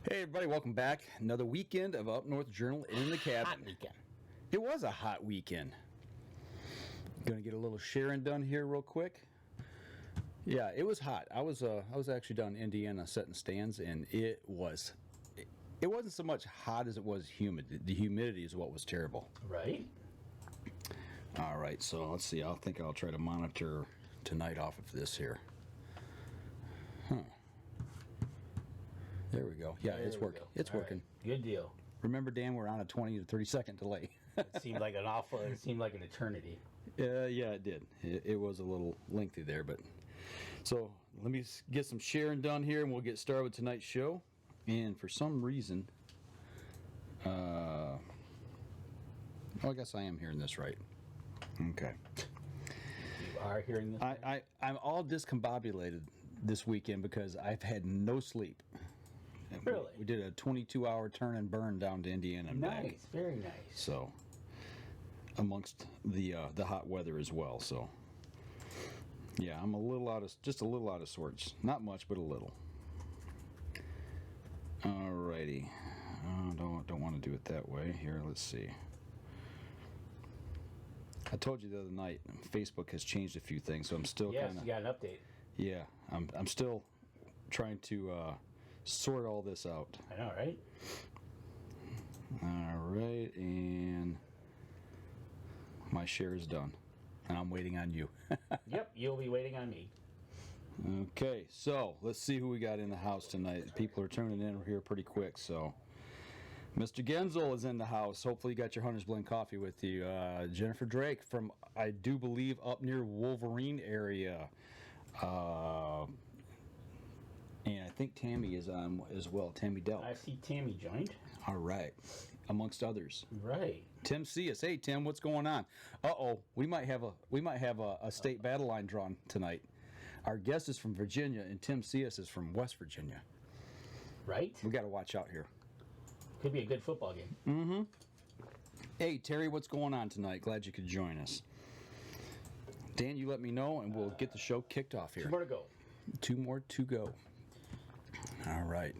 Hey everybody, welcome back. Another weekend of Up North Journal in the cabin. Hot weekend. It was a hot weekend. Gonna get a little sharing done here real quick. Yeah, it was hot. I was actually down in Indiana setting stands, and it wasn't so much hot as it was humid. The humidity is what was terrible. Right. All right, so let's see. I think I'll try to monitor tonight off of this here. There we go. Yeah, it's working. It's working. Right. Good deal. Remember, Dan, we're on a 20 to 30 second delay. It seemed like it seemed like an eternity. Yeah, it did. It was a little lengthy there, but so let me get some sharing done here, and we'll get started with tonight's show. And for some reason, I guess I am hearing this right. Okay. You are hearing this? I'm all discombobulated this weekend because I've had no sleep. Really? We did a 22-hour turn and burn down to Indiana and back. Nice, very nice. So, amongst the hot weather as well. So, yeah, I'm a little out of sorts. Not much, but a little. Alrighty. Don't want to do it that way. Here, let's see. I told you the other night, Facebook has changed a few things, so I'm still you got an update. Yeah, I'm still trying to sort all this out. I know, right? All right, and my share is done, and I'm waiting on you. Yep, you'll be waiting on me. Okay, so let's see who we got in the house tonight. People are turning in here pretty quick, so Mr. Genzel is in the house. Hopefully you got your Hunter's Blend coffee with you. Jennifer Drake from, I do believe, up near Wolverine area. And I think Tammy is on as well. Tammy Delk. I see Tammy joined. All right, amongst others. Right. Tim C.S. Hey Tim, what's going on? We might have a state battle line drawn tonight. Our guest is from Virginia, and Tim C.S. is from West Virginia. Right. We got to watch out here. Could be a good football game. Mm-hmm. Hey Terry, what's going on tonight? Glad you could join us. Dan, you let me know, and we'll get the show kicked off here. 2 more to go. 2 more to go. All right.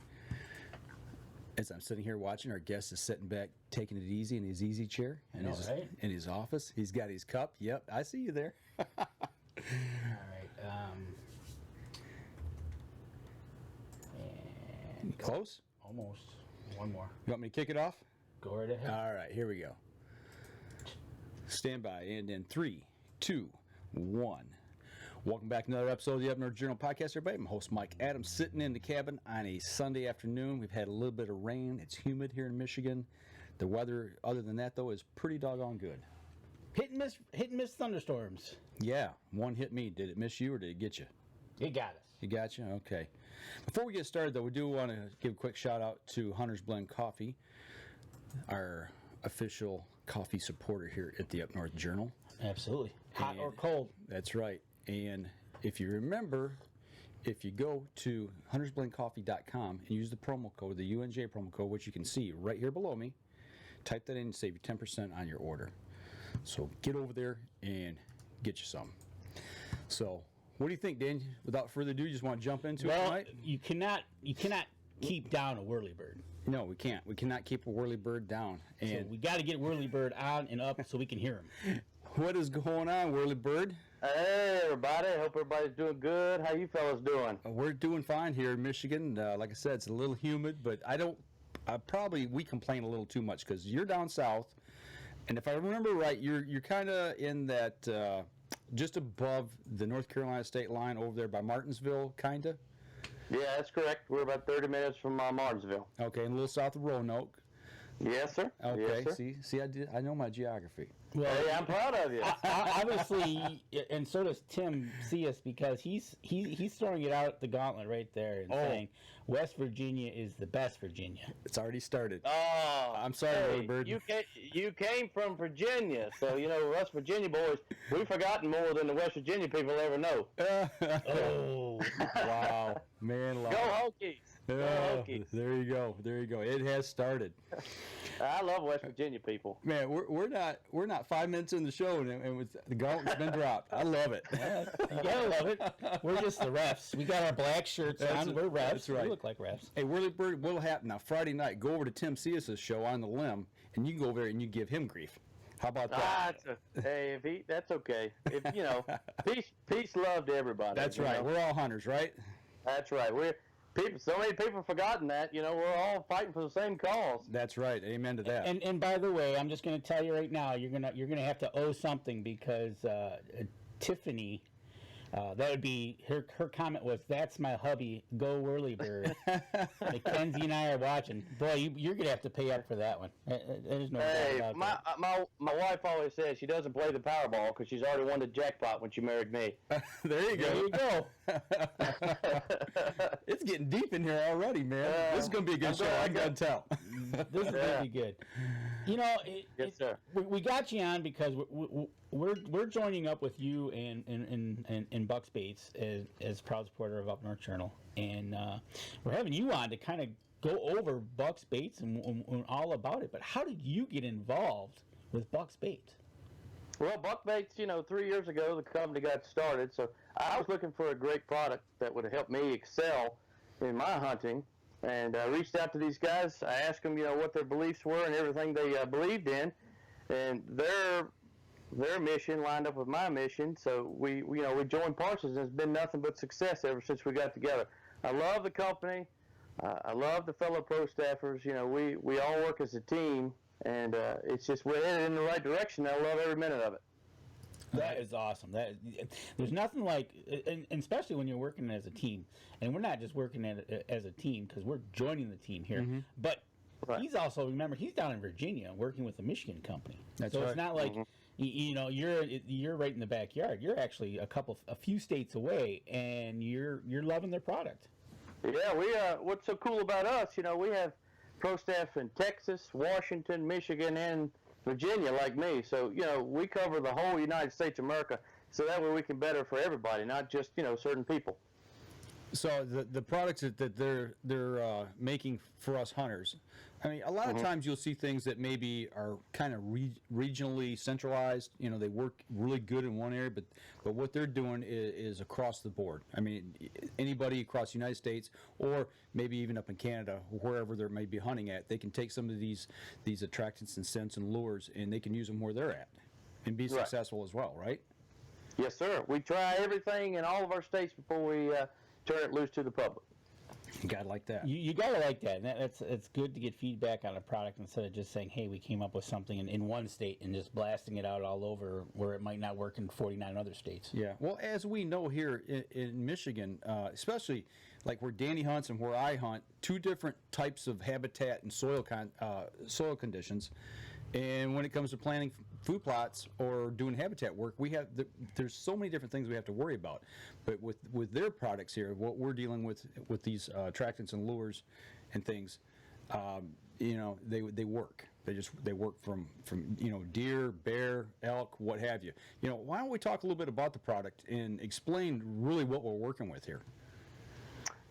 As I'm sitting here watching, our guest is sitting back, taking it easy in his easy chair in his office. He's got his cup. Yep, I see you there. All right. And close? Almost. One more. You want me to kick it off? Go right ahead. All right, here we go. Stand by, and in 3, 2, 1. Welcome back to another episode of the Up North Journal Podcast, everybody. I'm host Mike Adams, sitting in the cabin on a Sunday afternoon. We've had a little bit of rain. It's humid here in Michigan. The weather, other than that, though, is pretty doggone good. Hit and miss thunderstorms. Yeah, one hit me. Did it miss you or did it get you? It got us. You got you? Okay. Before we get started, though, we do want to give a quick shout-out to Hunter's Blend Coffee, our official coffee supporter here at the Up North Journal. Absolutely. Hot or cold. That's right. And if you remember, if you go to huntersblendcoffee.com and use the promo code, the UNJ promo code, which you can see right here below me, type that in and save you 10% on your order. So get over there and get you some. So what do you think, Dan? Without further ado, you just want to jump into it tonight? You cannot keep down a whirly bird. No, we can't. We cannot keep a whirly bird down. And so we got to get whirly bird on and up so we can hear him. What is going on, whirly bird? Hey, everybody. Hope everybody's doing good. How you fellas doing? We're doing fine here in Michigan. Like I said, it's a little humid, but we complain a little too much because you're down south. And if I remember right, you're kind of in that just above the North Carolina state line over there by Martinsville, kind of. Yeah, that's correct. We're about 30 minutes from Martinsville. Okay, and a little south of Roanoke. Yes, sir. Okay, yes, sir. See, I know my geography. Well, hey, I'm proud of you. Obviously, and so does Tim C.S. because he's throwing it out the gauntlet right there and saying West Virginia is the best Virginia. It's already started. Oh, I'm sorry, Bird. You came from Virginia, so West Virginia boys, we've forgotten more than the West Virginia people ever know. Oh, wow, man! Go Hokies! Go Hokies! There you go. It has started. I love West Virginia people. Man, we're not not 5 minutes in the show and it was, the gauntlet's been dropped. I love it. You gotta love it. We're just the refs. We got our black shirts on. We're refs. That's right. We look like refs. Hey, Whorley Bird, what'll happen now? Friday night, go over to Tim Cias's show on the limb, and you can go over there and you give him grief. How about that? Hey, that's okay. If peace, love to everybody. That's right. We're all hunters, right? That's right. So many people have forgotten that. We're all fighting for the same cause. That's right. Amen to that. And by the way, I'm just going to tell you right now, you're gonna have to owe something because Tiffany, that would be her comment was, "That's my hubby, go Whorley Bird." Mackenzie and I are watching. Boy, you're gonna have to pay up for that one. There's no doubt about that. My wife always says she doesn't play the Powerball because she's already won the jackpot when she married me. There you go. There you go. It's getting deep in here already, man. This is going to be a good show. I got to tell. This is going to be good. Yes, sir. We got you on because we're joining up with you and Bucks Baits as proud supporter of Up North Journal, and we're having you on to kind of go over Bucks Baits and all about it. But how did you get involved with Bucks Baits? Well, Buck Baits, 3 years ago, the company got started, so I was looking for a great product that would help me excel in my hunting, and I reached out to these guys. I asked them, what their beliefs were and everything they believed in, and their mission lined up with my mission, so we joined forces, and it's been nothing but success ever since we got together. I love the company. I love the fellow pro staffers. We all work as a team. And it's just we're headed in the right direction. I love every minute of it. That is awesome. There's nothing like, and especially when you're working as a team. And we're not just working as a team because we're joining the team here. Mm-hmm. But he's also, remember, he's down in Virginia working with a Michigan company. That's so right. It's not like you're right in the backyard. You're actually a few states away, and you're loving their product. Yeah, what's so cool about us? We have pro staff in Texas, Washington, Michigan, and Virginia like me. So, we cover the whole United States of America, so that way we can better for everybody, not just, certain people. So the products that they're making for us hunters, I mean, a lot of times you'll see things that maybe are kind of regionally centralized. They work really good in one area, but what they're doing is across the board. I mean, anybody across the United States, or maybe even up in Canada, wherever they may be hunting at, they can take some of these attractants and scents and lures, and they can use them where they're at and be successful as well, right? Yes, sir. We try everything in all of our states before we turn it loose to the public. You gotta like that. You gotta like that. And it's good to get feedback on a product instead of just saying, "Hey, we came up with something in one state," and just blasting it out all over where it might not work in 49 other states. Yeah. Well, as we know here in Michigan, especially like where Danny hunts and where I hunt, two different types of habitat and soil conditions. And when it comes to planting food plots or doing habitat work, there's so many different things we have to worry about. But with their products here, what we're dealing with these attractants and lures and things, they work. They work from deer, bear, elk, what have you. Why don't we talk a little bit about the product and explain really what we're working with here?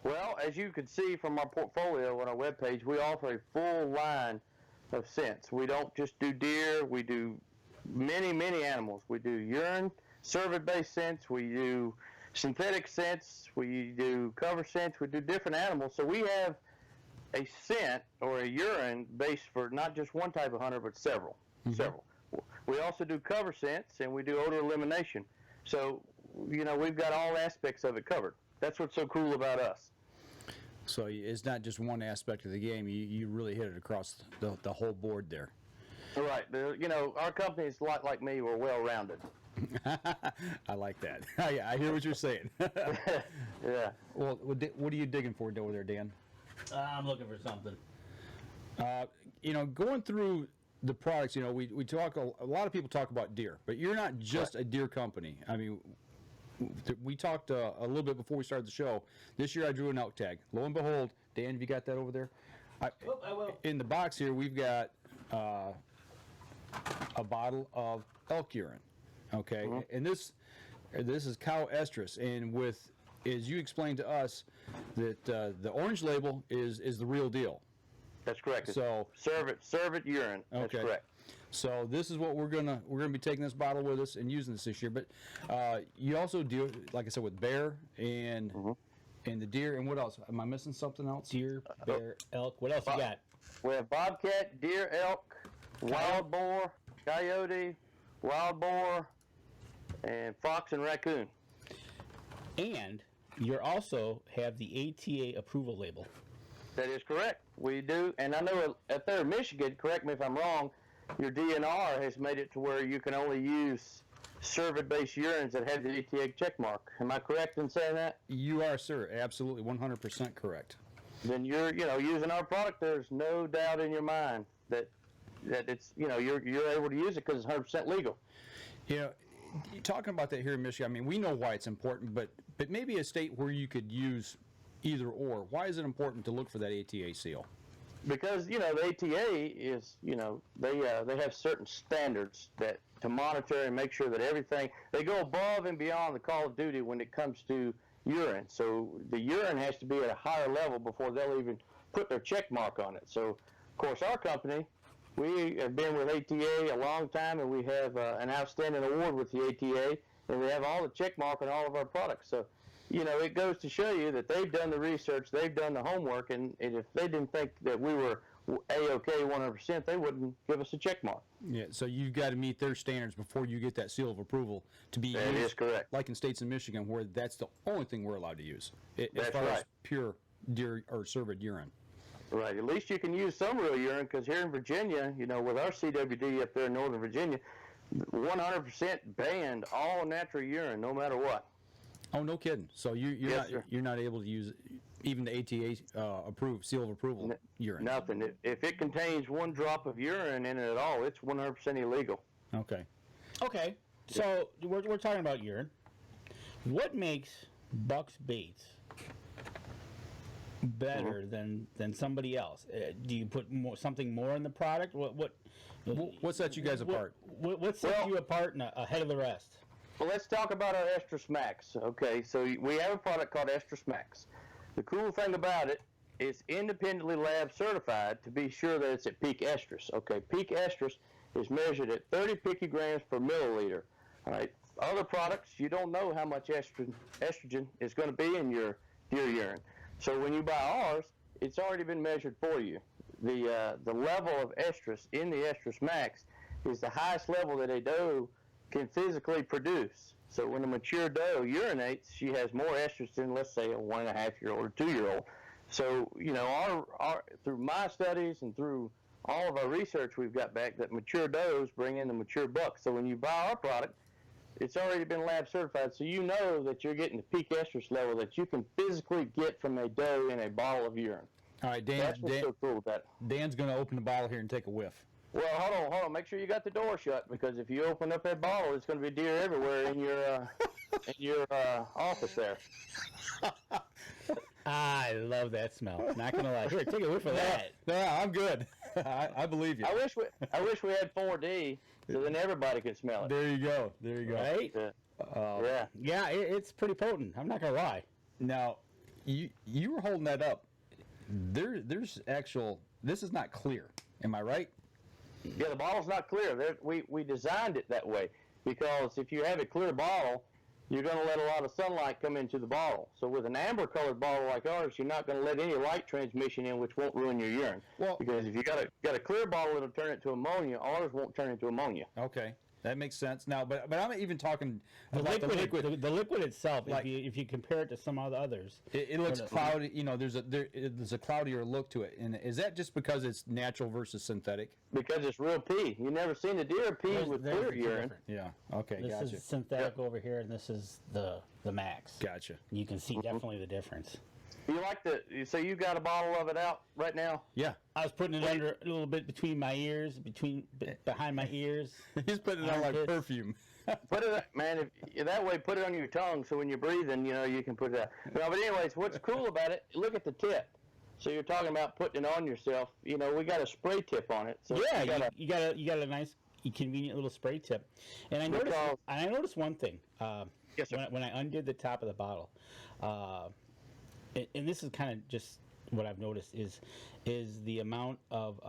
Well, as you can see from our portfolio on our webpage, we offer a full line of scents. We don't just do deer. We do many, many animals. We do urine, cervid-based scents. We do synthetic scents. We do cover scents. We do different animals. So we have a scent or a urine based for not just one type of hunter, but several. We also do cover scents, and we do odor elimination. So, we've got all aspects of it covered. That's what's so cool about us. So it's not just one aspect of the game. You really hit it across the whole board there. Right. Our company is a lot like me. We're well-rounded. I like that. Yeah, I hear what you're saying. Yeah. Well, what are you digging for over there, Dan? I'm looking for something. Going through the products, we talk, a lot of people talk about deer, but you're not just a deer company. I mean, we talked a little bit before we started the show. This year I drew an elk tag. Lo and behold, Dan, have you got that over there? I will. In the box here, we've got a bottle of elk urine. Okay, and this is cow estrus, and as you explained to us, that the orange label is the real deal. That's correct. So serve it urine. That's correct. So this is what we're gonna be taking this bottle with us and using this year. But you also deal, like I said, with bear and and the deer, and what else? Am I missing something else? Deer, bear, elk. What else you got? We have bobcat, deer, elk, wild boar, coyote, wild boar, and fox and raccoon. And you also have the ATA approval label. That is correct. We do, and I know up there in Michigan, correct me if I'm wrong, your DNR has made it to where you can only use cervid-based urines that have the ATA check mark. Am I correct in saying that? You are, sir. Absolutely, 100% correct. Then you're, using our product. There's no doubt in your mind that it's, you're able to use it because it's 100% legal. You know, talking about that here in Michigan, I mean, we know why it's important, but maybe a state where you could use either or. Why is it important to look for that ATA seal? Because the ATA is, they have certain standards that to monitor and make sure that everything, they go above and beyond the call of duty when it comes to urine. So the urine has to be at a higher level before they'll even put their check mark on it. So of course our company, we have been with ATA a long time, and we have an outstanding award with the ATA, and we have all the check mark on all of our products. So it goes to show you that they've done the research, they've done the homework, and if they didn't think that we were A-OK 100%, they wouldn't give us a check mark. Yeah, so you've got to meet their standards before you get that seal of approval to be That used. is correct. Like in states in Michigan where that's the only thing we're allowed to use. As That's far as right. pure deer or cervid urine. Right. At least you can use some real urine, because here in Virginia, with our CWD up there in Northern Virginia, 100% banned all natural urine, no matter what. Oh, no kidding. So Yes, sir. you're not able to use even the ATA approved seal of approval urine. Nothing. If it contains one drop of urine in it at all, it's 100% illegal. Okay. Okay, so we're talking about urine. What makes Buck's baits better than somebody else? Do you put something more in the product? What sets you guys apart? What sets you apart and ahead of the rest? Well, let's talk about our Estrus Max. Okay, so we have a product called Estrus Max. The cool thing about it, it's independently lab certified to be sure that it's at peak estrus. Okay, peak estrus is measured at 30 picograms per milliliter. All right, other products, you don't know how much estrogen is going to be in your deer urine. So when you buy ours, it's already been measured for you. The level of estrus in the Estrus Max is the highest level that a doe can physically produce. So when a mature doe urinates, she has more estrus than, let's say, a 1.5-year-old or 2-year-old. So, our through my studies and through all of our research, we've got back that mature does bring in the mature bucks. So when you buy our product, it's already been lab certified, so you know that you're getting the peak estrus level that you can physically get from a doe in a bottle of urine. All right, Dan. That's what's so cool with that. Dan's going to open the bottle here and take a whiff. Well, hold on. Make sure you got the door shut, because if you open up that bottle, it's going to be deer everywhere in your office there. I love that smell. Not gonna lie. Here, take a whiff of that. No, I'm good. I believe you. I wish we had 4D, so then everybody could smell it. There you go. There you go. Right? Yeah. Yeah, it's pretty potent. I'm not gonna lie. Now, you were holding that up. There's actual. This is not clear. Am I right? Yeah, the bottle's not clear. We designed it that way because if you have a clear bottle, you're going to let a lot of sunlight come into the bottle. So with an amber-colored bottle like ours, you're not going to let any light transmission in, which won't ruin your urine. Well, because if you got a clear bottle, it'll turn it to ammonia. Ours won't turn into ammonia. Okay, that makes sense. Now, but I'm even talking The about liquid, the liquid itself. Like- if you compare it to some of the others, It looks cloudy. There's a cloudier look to it. And is that just because it's natural versus synthetic? Because it's real pee. You never seen a deer pee with there's clear the two urine. different. Yeah. Okay. This Gotcha. is synthetic over here, and this is the max. Gotcha. You can see definitely the difference. You like so you got a bottle of it out right now? Yeah. I was putting it under a little bit between my ears, behind my ears. He's putting it on like Armpits. perfume. Put it, man. That way, put it on your tongue, so when you're breathing, you can put it out. No, but anyways, what's cool about it? Look at the tip. So you're talking about putting it on yourself. We got a spray tip on it. So Yeah, you got a nice, convenient little spray tip. And I noticed one thing. Yes, sir. When I undid the top of the bottle, and this is kind of just what I've noticed is the amount of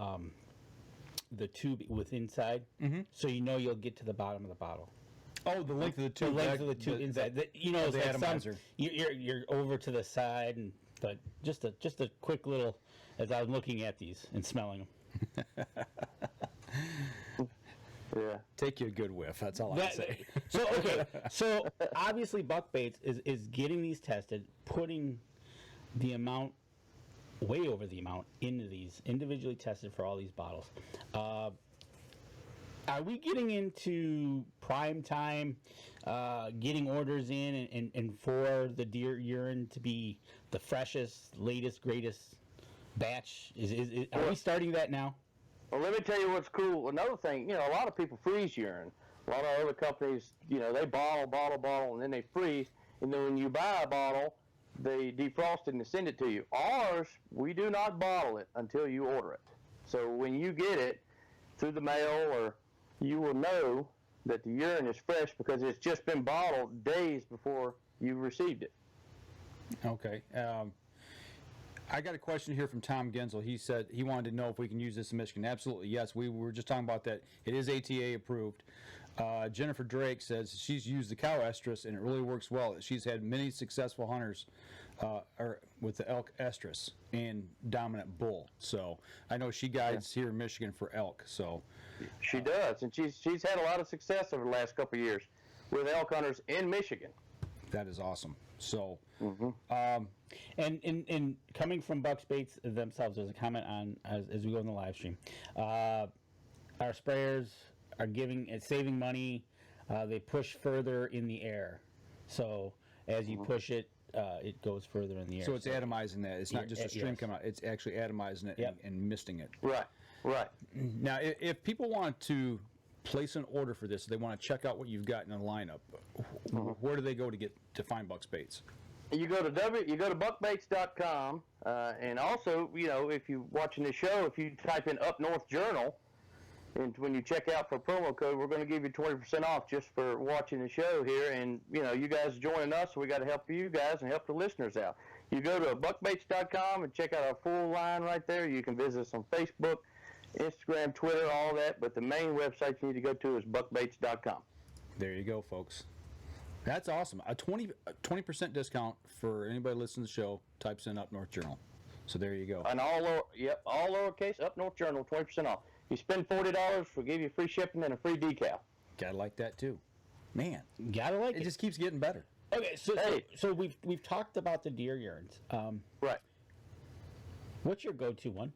the tube with inside, so you know you'll get to the bottom of the bottle. Oh, the length of the tube. The length of the tube inside. You know, the it's like atomizer. You're over to the side, but just a quick little. As I was looking at these and smelling them. Yeah. Take you a good whiff. That's all I can say. So obviously buck baits is getting these tested, putting the amount way over the amount into these, individually tested for all these bottles. Are we getting into prime time, getting orders in and for the deer urine to be the freshest, latest, greatest batch? Are we starting that now? Well, let me tell you what's cool. Another thing, a lot of people freeze urine. A lot of other companies, they bottle, and then they freeze. And then when you buy a bottle, they defrost it and send it to you. Ours, we do not bottle it until you order it. So when you get it through the mail, or you will know that the urine is fresh because it's just been bottled days before you received it. Okay. I got a question here from Tom Gensel. He said he wanted to know if we can use this in Michigan. Absolutely, yes. We were just talking about that. It is ATA approved. Jennifer Drake says she's used the cow estrus and it really works well. She's had many successful hunters with the elk estrus and dominant bull. So I know she guides here in Michigan for elk. So she does, and she's had a lot of success over the last couple of years with elk hunters in Michigan. That is awesome. So, and coming from Bucks Baits themselves, there's a comment on as we go in the live stream. Our sprayers are saving money. They push further in the air, so as you push it, it goes further in the air. So it's atomizing that. It's not just a stream coming out. It's actually atomizing it and misting it. Right. Now, if people want to place an order for this, they want to check out what you've got in the lineup, where do they go to find Bucks Baits? You go to buckbaits.com, and also, if you're watching the show, if you type in Up North Journal, and when you check out for promo code, we're going to give you 20% off just for watching the show here. And you guys joining us, so we got to help you guys and help the listeners out. You go to buckbaits.com and check out our full line right there. You can visit us on Facebook, Instagram, Twitter, all that, but the main website you need to go to is buckbaits.com. There you go, folks. That's awesome. A 20% discount for anybody listening to the show types in Up North Journal. So there you go. And all lowercase, Up North Journal, 20% off. You spend $40, we'll give you free shipping and a free decal. Gotta like that too. Man, gotta like it. It just keeps getting better. Okay, so we've talked about the deer urines. Right. What's your go-to one?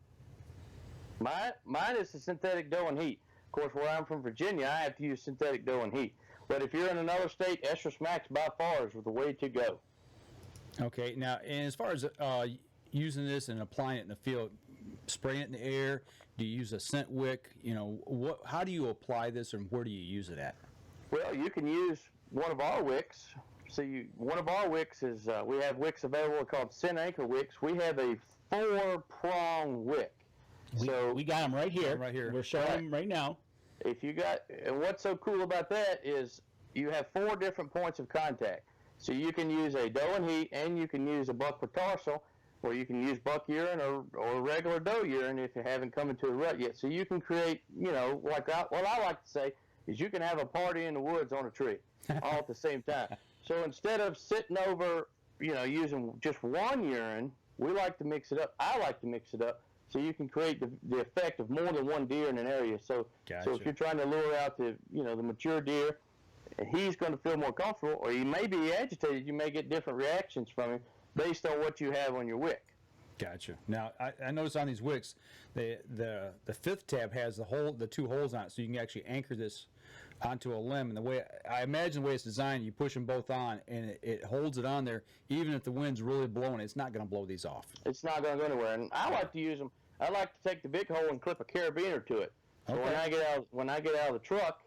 Mine is the synthetic doe and heat. Of course, where I'm from Virginia, I have to use synthetic doe and heat. But if you're in another state, Estrus Max by far is the way to go. Okay, now, and as far as using this and applying it in the field, spraying it in the air, do you use a scent wick? How do you apply this, and where do you use it at? Well, you can use one of our wicks. One of our wicks is, we have wicks available called scent anchor wicks. We have a 4-prong wick. We got them right here. Right here. We're showing them right now. And what's so cool about that is you have 4 different points of contact. So you can use a doe and heat, and you can use a buck tarsal, or you can use buck urine or regular doe urine if you haven't come into a rut yet. So you can create, what I like to say is you can have a party in the woods on a tree all at the same time. So instead of sitting over, using just one urine, we like to mix it up. I like to mix it up. So you can create the effect of more than one deer in an area. So if you're trying to lure out the mature deer, he's going to feel more comfortable, or he may be agitated. You may get different reactions from him based on what you have on your wick. Gotcha. Now I noticed on these wicks, the fifth tab has the 2 holes on it, so you can actually anchor this onto a limb. And the way I imagine the way it's designed, you push them both on, and it holds it on there. Even if the wind's really blowing, it's not going to blow these off. It's not going to go anywhere. And I like to use them. I like to take the big hole and clip a carabiner to it. So when I get out of the truck,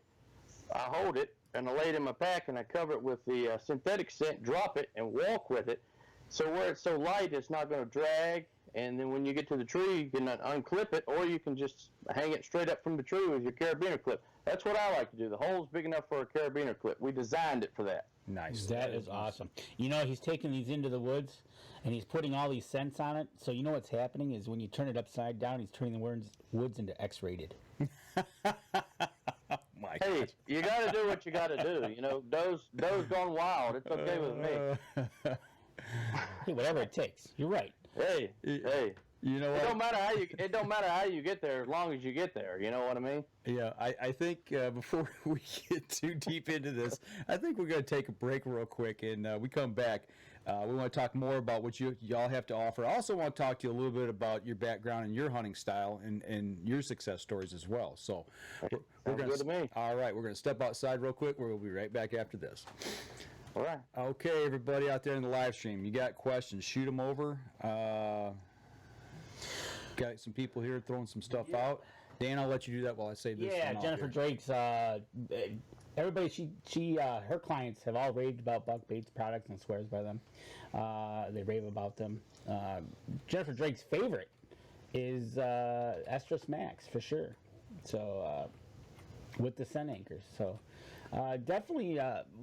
I hold it and I lay it in my pack and I cover it with the synthetic scent, drop it, and walk with it. So where it's so light, it's not going to drag. And then when you get to the tree, you can unclip it, or you can just hang it straight up from the tree with your carabiner clip. That's what I like to do. The hole's big enough for a carabiner clip. We designed it for that. Nice. That is awesome. You know, he's taking these into the woods, and he's putting all these scents on it. So you know what's happening is when you turn it upside down, he's turning the woods into X-rated. My Hey, gosh. you got to do what you got to do. You know, doe's gone wild. It's okay with me. Hey, whatever it takes. You're right. Hey, hey. You know It what? don't matter how you. It don't matter how you get there, as long as you get there. You know what I mean? Yeah, I think before we get too deep into this, I think we're going to take a break real quick, and we come back. We want to talk more about what y'all have to offer. I also want to talk to you a little bit about your background and your hunting style and your success stories as well. So we're Sounds going good to me. All right, we're going to step outside real quick. We'll be right back after this. All right. Okay, everybody out there in the live stream, you got questions, shoot them over. Got some people here throwing some stuff out. Dan, I'll let you do that while I say this. Yeah, one off Jennifer here. Drake's. Everybody, her clients have all raved about Buck Baits products and swears by them. They rave about them. Jennifer Drake's favorite is Estrus Max for sure. So with the scent anchors. So definitely,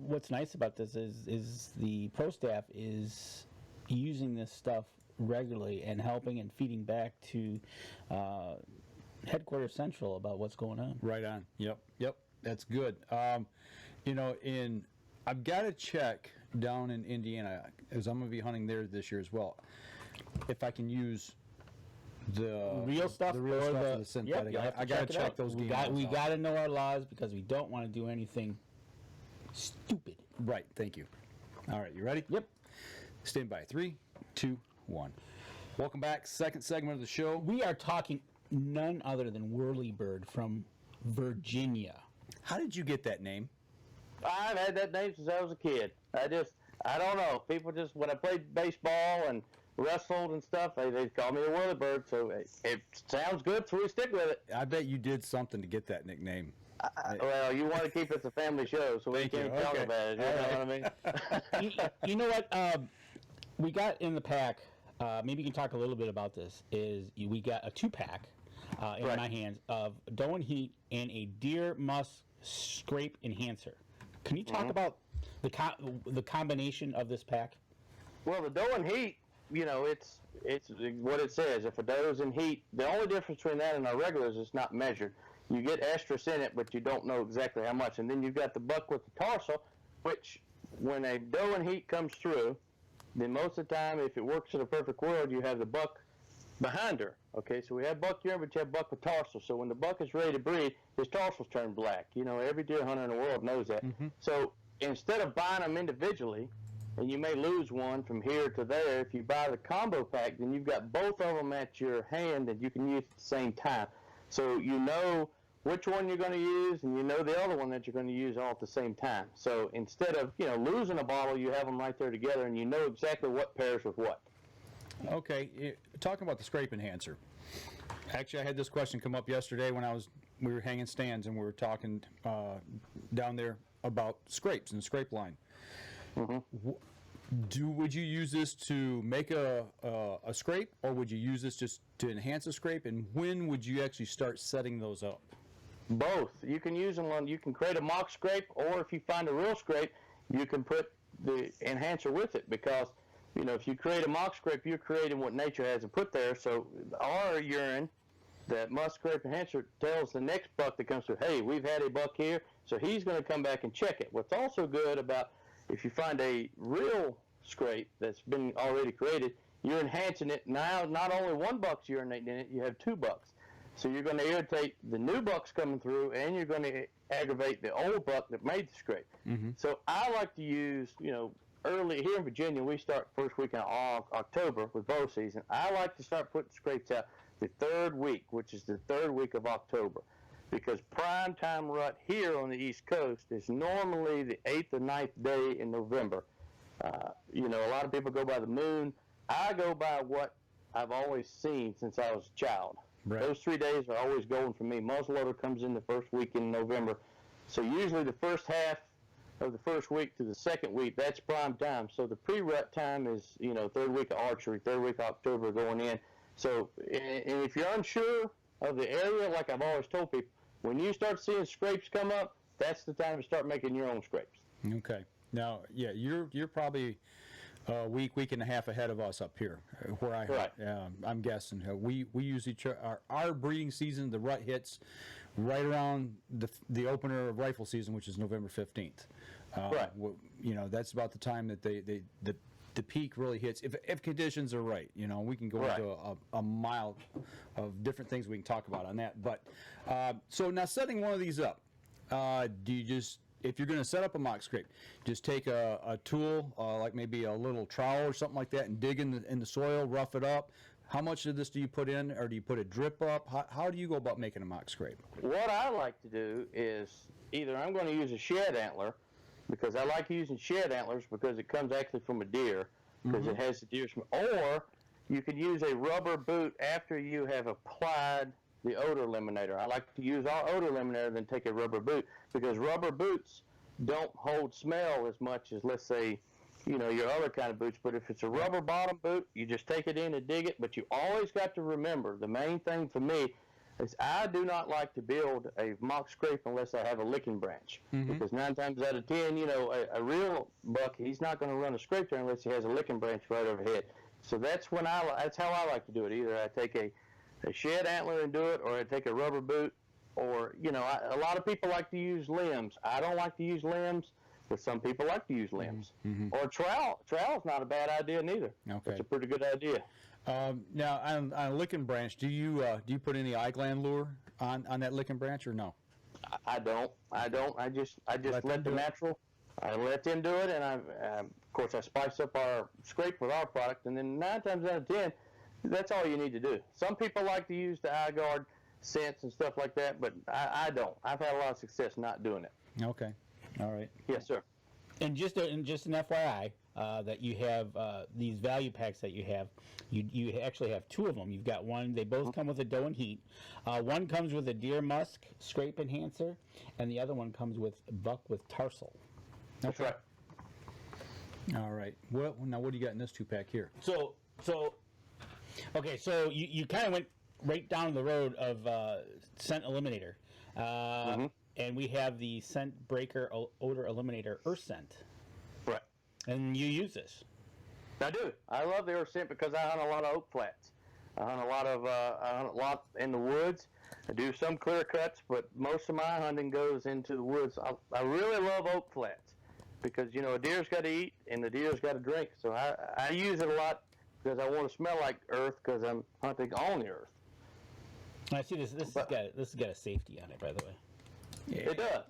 what's nice about this is the pro staff is using this stuff regularly and helping and feeding back to Headquarters Central about what's going on. Right on. Yep. That's good. You know, I've got to check down in Indiana, as I'm going to be hunting there this year as well, if I can use the Real stuff, the real or stuff, or the synthetic. Yep, I got to it check out. those. We game got to know our laws because we don't want to do anything stupid. Right. Thank you. All right. You ready? Yep. Stand by. 3, 2, 1. Welcome back. Second segment of the show. We are talking none other than Whorley Bird from Virginia. How did you get that name? I've had that name since I was a kid. I don't know. People just, when I played baseball and wrestled and stuff, they call me a Whorley Bird, so it sounds good, so we stick with it. I bet you did something to get that nickname. Well, you want to keep it a family show, so we Thank you. can't talk Okay. about it. You know what I mean? You know what? We got in the pack. Maybe you can talk a little bit about this. We got a 2-pack in Right. my hands of Doe and Heat and a Deer Musk Scrape Enhancer. Can you talk about the combination of this pack? Well, the doe and heat, you know, it's what it says. If a doe's in heat, the only difference between that and our regulars is not measured. You get estrus in it, but you don't know exactly how much. And then you've got the buck with the tarsal, which when a doe and heat comes through, then most of the time, if it works in a perfect world, you have the buck behind her. Okay, so we have buck urine, but you have buck with tarsal. So when the buck is ready to breed, his tarsals turn black. You know, every deer hunter in the world knows that. So instead of buying them individually, and you may lose one from here to there, if you buy the combo pack, then you've got both of them at your hand and you can use at the same time. So you know which one you're going to use, and you know the other one that you're going to use all at the same time. So instead of, you know, losing a bottle, you have them right there together, and you know exactly what pairs with what. Okay, talking about the scrape enhancer. Actually, I had this question come up yesterday when we were hanging stands and we were talking down there about scrapes and the scrape line. Would you use this to make a scrape, or would you use this just to enhance a scrape? And when would you actually start setting those up? Both. You can use them on, you can create a mock scrape, or if you find a real scrape, you can put the enhancer with it, because, you know, if you create a mock scrape, you're creating what nature hasn't put there. So our urine, that musk scrape enhancer, tells the next buck that comes through, hey, we've had a buck here, so he's going to come back and check it. What's also good about, if you find a real scrape that's been already created, you're enhancing it. Now, not only one buck's urinating in it, you have 2 bucks. So you're going to irritate the new bucks coming through, and you're going to aggravate the old buck that made the scrape. So I like to use, you know, early here in Virginia, we start first week in October with bow season. I like to start putting scrapes out the 3rd week, which is the 3rd week of October, because prime time rut here on the East Coast is normally the 8th or 9th day in November. You know, a lot of people go by the moon. I go by what I've always seen since I was a child. Right. Those 3 days are always golden for me. Muzzleloader comes in the first week in November. So usually the first half of the first week to the 2nd week, that's prime time. So the pre-rut time is, you know, 3rd week of archery, 3rd week of October going in. So, and if you're unsure of the area, like I've always told people, when you start seeing scrapes come up, that's the time to start making your own scrapes. Okay. Now, yeah, you're probably a week and a half ahead of us up here, where I Right. I'm guessing we usually our breeding season. The rut hits right around the opener of rifle season, which is November 15th. Right. You know, that's about the time that the peak really hits if conditions are right. You know, we can go Right. into a mile of different things we can talk about on that. But so now setting one of these up, do you just, if you're going to set up a mock scrape, just take a tool like maybe a little trowel or something like that and dig in the soil, rough it up? How much of this do you put in, or do you put a drip up? How do you go about making a mock scrape? What I like to do is either I'm going to use a shed antler, because I like using shed antlers because it comes actually from a deer, because it has the deer smell. Or you can use a rubber boot after you have applied the odor eliminator. I like to use our odor eliminator than take a rubber boot, because rubber boots don't hold smell as much as, let's say, you know, your other kind of boots. But if it's a rubber bottom boot, you just take it in and dig it. But you always got to remember, the main thing for me is I do not like to build a mock scrape unless I have a licking branch. Because 9 times out of 10, you know, a real buck, he's not going to run a scrape there unless he has a licking branch right overhead. So that's that's how I like to do it. Either I take a shed antler and do it, or I take a rubber boot, or, you know, a lot of people like to use limbs. I don't like to use limbs, but some people like to use limbs. Or trowel. Trowel's not a bad idea neither. Okay. It's a pretty good idea. Now, on a licking branch, do you put any eye gland lure on that licking branch, or no? I don't. I just let the natural. I let them do it, and of course I spice up our scrape with our product, and then 9 times out of 10, that's all you need to do. Some people like to use the eye guard scents and stuff like that, but I don't. I've had a lot of success not doing it. Okay, all right. Yes, sir. And just an FYI, that you have these value packs that you have. You actually have 2 of them. You've got one. They both come with a doe and heat. One comes with a deer musk scrape enhancer, and the other one comes with buck with tarsal. That's right. All right. Well, now what do you got in this 2-pack here? Okay, so you kind of went right down the road of scent eliminator, and we have the scent breaker odor eliminator earth scent, Right. and you use this. I do. I love the earth scent because I hunt a lot of oak flats. I hunt a lot in the woods. I do some clear cuts, but most of my hunting goes into the woods. I really love oak flats because, you know, a deer's got to eat and the deer's got to drink. So I use it a lot because I want to smell like earth because I'm hunting on the earth. I see this. This has got a safety on it, by the way. It does.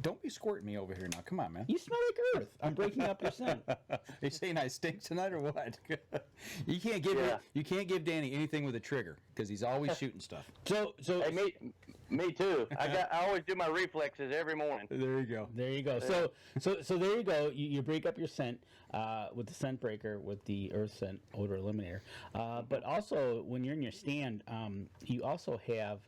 Don't be squirting me over here now. Come on, man. You smell like earth. I'm breaking up your scent. You saying I stink tonight or what? You can't give Danny anything with a trigger because he's always shooting stuff. So Hey, me too. I always do my reflexes every morning. There you go. There you go. So there you go. You break up your scent with the scent breaker with the earth scent odor eliminator. But also when you're in your stand, you also have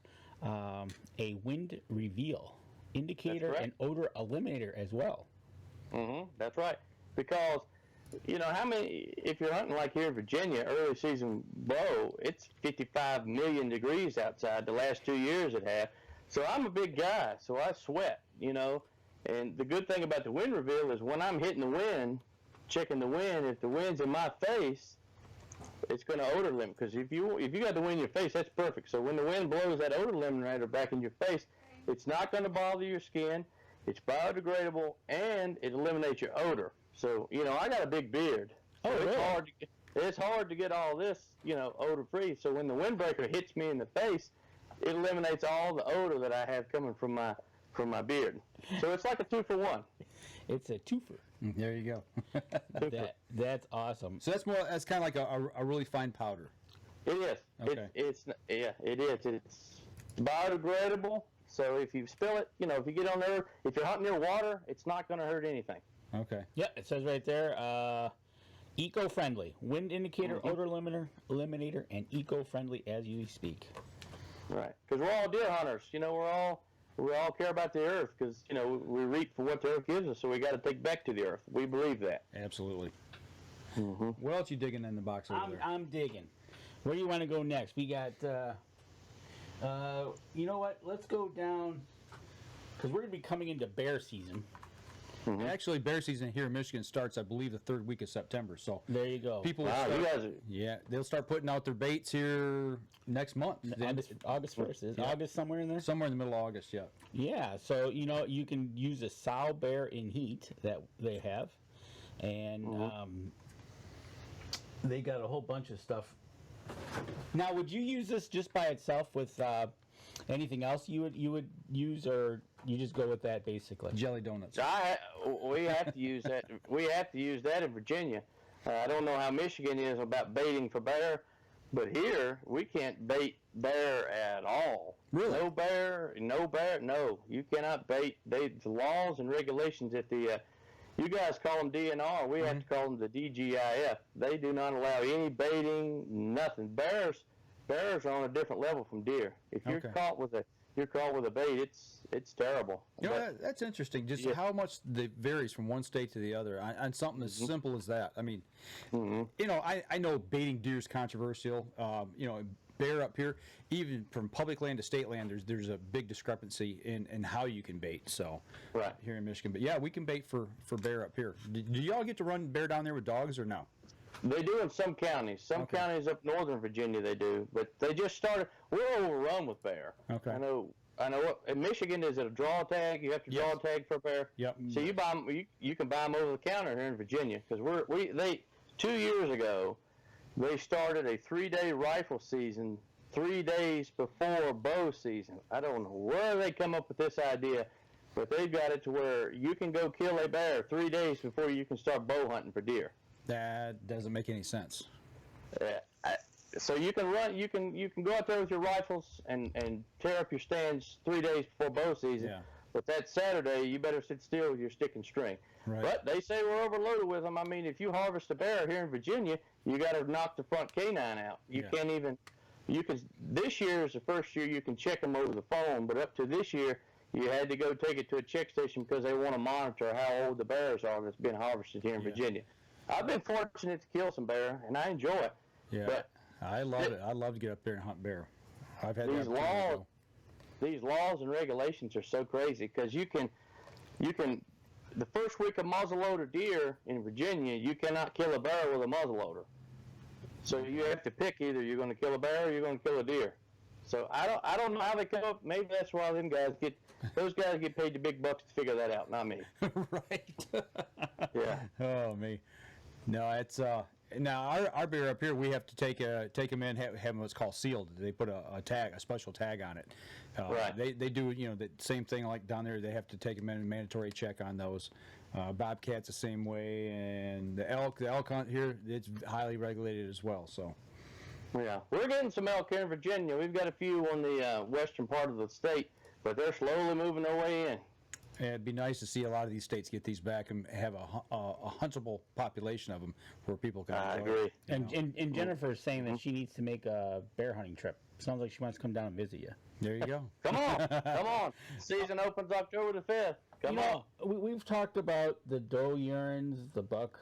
a wind reveal indicator and odor eliminator as well. That's right. Because, you know, if you're hunting like here in Virginia, early season bow, it's 55 million degrees outside. The last 2 years it has. So I'm a big guy, so I sweat, you know. And the good thing about the wind reveal is when I'm hitting the wind, checking the wind, if the wind's in my face, it's going to odor limit. Because if you got the wind in your face, that's perfect. So when the wind blows that odor eliminator back in your face, it's not going to bother your skin. It's biodegradable, and it eliminates your odor. So, you know, I got a big beard. So it's hard to get all this, you know, odor-free. So when the windbreaker hits me in the face, it eliminates all the odor that I have coming from my beard. So it's like a 2-for-1. It's a twofer. There you go. That's awesome. So that's kind of like a really fine powder. It is. Okay. It is. It's biodegradable. So if you spill it, you know, if you get on there, if you're hunting near water, it's not going to hurt anything. Okay. Yeah, it says right there, eco-friendly. Wind indicator, odor eliminator, and eco-friendly as you speak. Right. Because we're all deer hunters. You know, we all care about the earth because, you know, we reap for what the earth gives us, so we got to take back to the earth. We believe that. Absolutely. What else you digging in the box over there? I'm digging. Where do you want to go next? We got, you know what? Let's go down, because we're going to be coming into bear season. Actually, bear season here in Michigan starts, I believe, the third week of September. So There you go. people, will Wow, start, you guys are, yeah, they'll start putting out their baits here next month. August 1st. Is Yeah. August somewhere in there? Somewhere in the middle of August, yeah. Yeah, so you can use a sow bear in heat that they have, and they got a whole bunch of stuff. Now, would you use this just by itself with anything else you would use, or you just go with that basically? Jelly donuts. we have to use that. We have to use that in Virginia. I don't know how Michigan is about baiting for bear, but here we can't bait bear at all. Really? No bear. No, you cannot bait. The laws and regulations at the you guys call them DNR. We have to call them the DGIF. They do not allow any baiting. Nothing. Bears are on a different level from deer. If you're Okay. caught with a bait, it's terrible. You know, But- that's interesting. Just Yeah. how much it varies from one state to the other on something as simple as that. I mean, you know, I know baiting deer is controversial. You know, bear up here, even from public land to state land, there's a big discrepancy in how you can bait. So, Right. here in Michigan, but yeah, we can bait for bear up here. Do y'all get to run bear down there with dogs or no? They do in some counties. Some Okay. counties up northern Virginia they do, but they just started. We're overrun with bear. Okay. I know. In Michigan, is it a draw tag? You have to draw Yes. a tag for a bear. Yep. So you buy 'em- you can buy them over the counter here in Virginia because they 2 years ago they started a 3-day rifle season 3 days before bow season. I don't know where they come up with this idea, but they've got it to where you can go kill a bear 3 days before you can start bow hunting for deer. That doesn't make any sense. So you can run, you can go out there with your rifles and tear up your stands 3 days before bow season. Yeah. But that Saturday, you better sit still with your stick and string. Right. But they say we're overloaded with them. I mean, if you harvest a bear here in Virginia, you got to knock the front canine out. You Yeah. can't even. You can. This year is the first year you can check them over the phone, but up to this year, you had to go take it to a check station because they want to monitor how old the bears are that's been harvested here in Yeah. Virginia. I've been fortunate to kill some bear, and I enjoy it. Yeah. But I love it. I love to get up there and hunt bear. I've had These the opportunity to laws- go. these laws and regulations are so crazy because you can the first week of muzzleloader deer in Virginia, you cannot kill a bear with a muzzleloader. So you have to pick either you're going to kill a bear or you're going to kill a deer. So I don't know how they come up. Maybe that's why those guys get paid the big bucks to figure that out, not me. Right. Yeah. Oh me. No, it's now our beer up here. We have to take them in, have them what's called sealed. They put a special tag on it. Right. They do the same thing like down there. They have to take them in, a mandatory check on those. Bobcats the same way, and the elk hunt here, it's highly regulated as well. So. Yeah, we're getting some elk here in Virginia. We've got a few on the western part of the state, but they're slowly moving their way in. It'd be nice to see a lot of these states get these back and have a huntable population of them where people can. I enjoy agree. it, you know. And Jennifer is saying that she needs to make a bear hunting trip. Sounds like she wants to come down and visit you. There you go. Come on, come on. Season opens October the 5th. Come on. We've talked about the doe urines, the buck,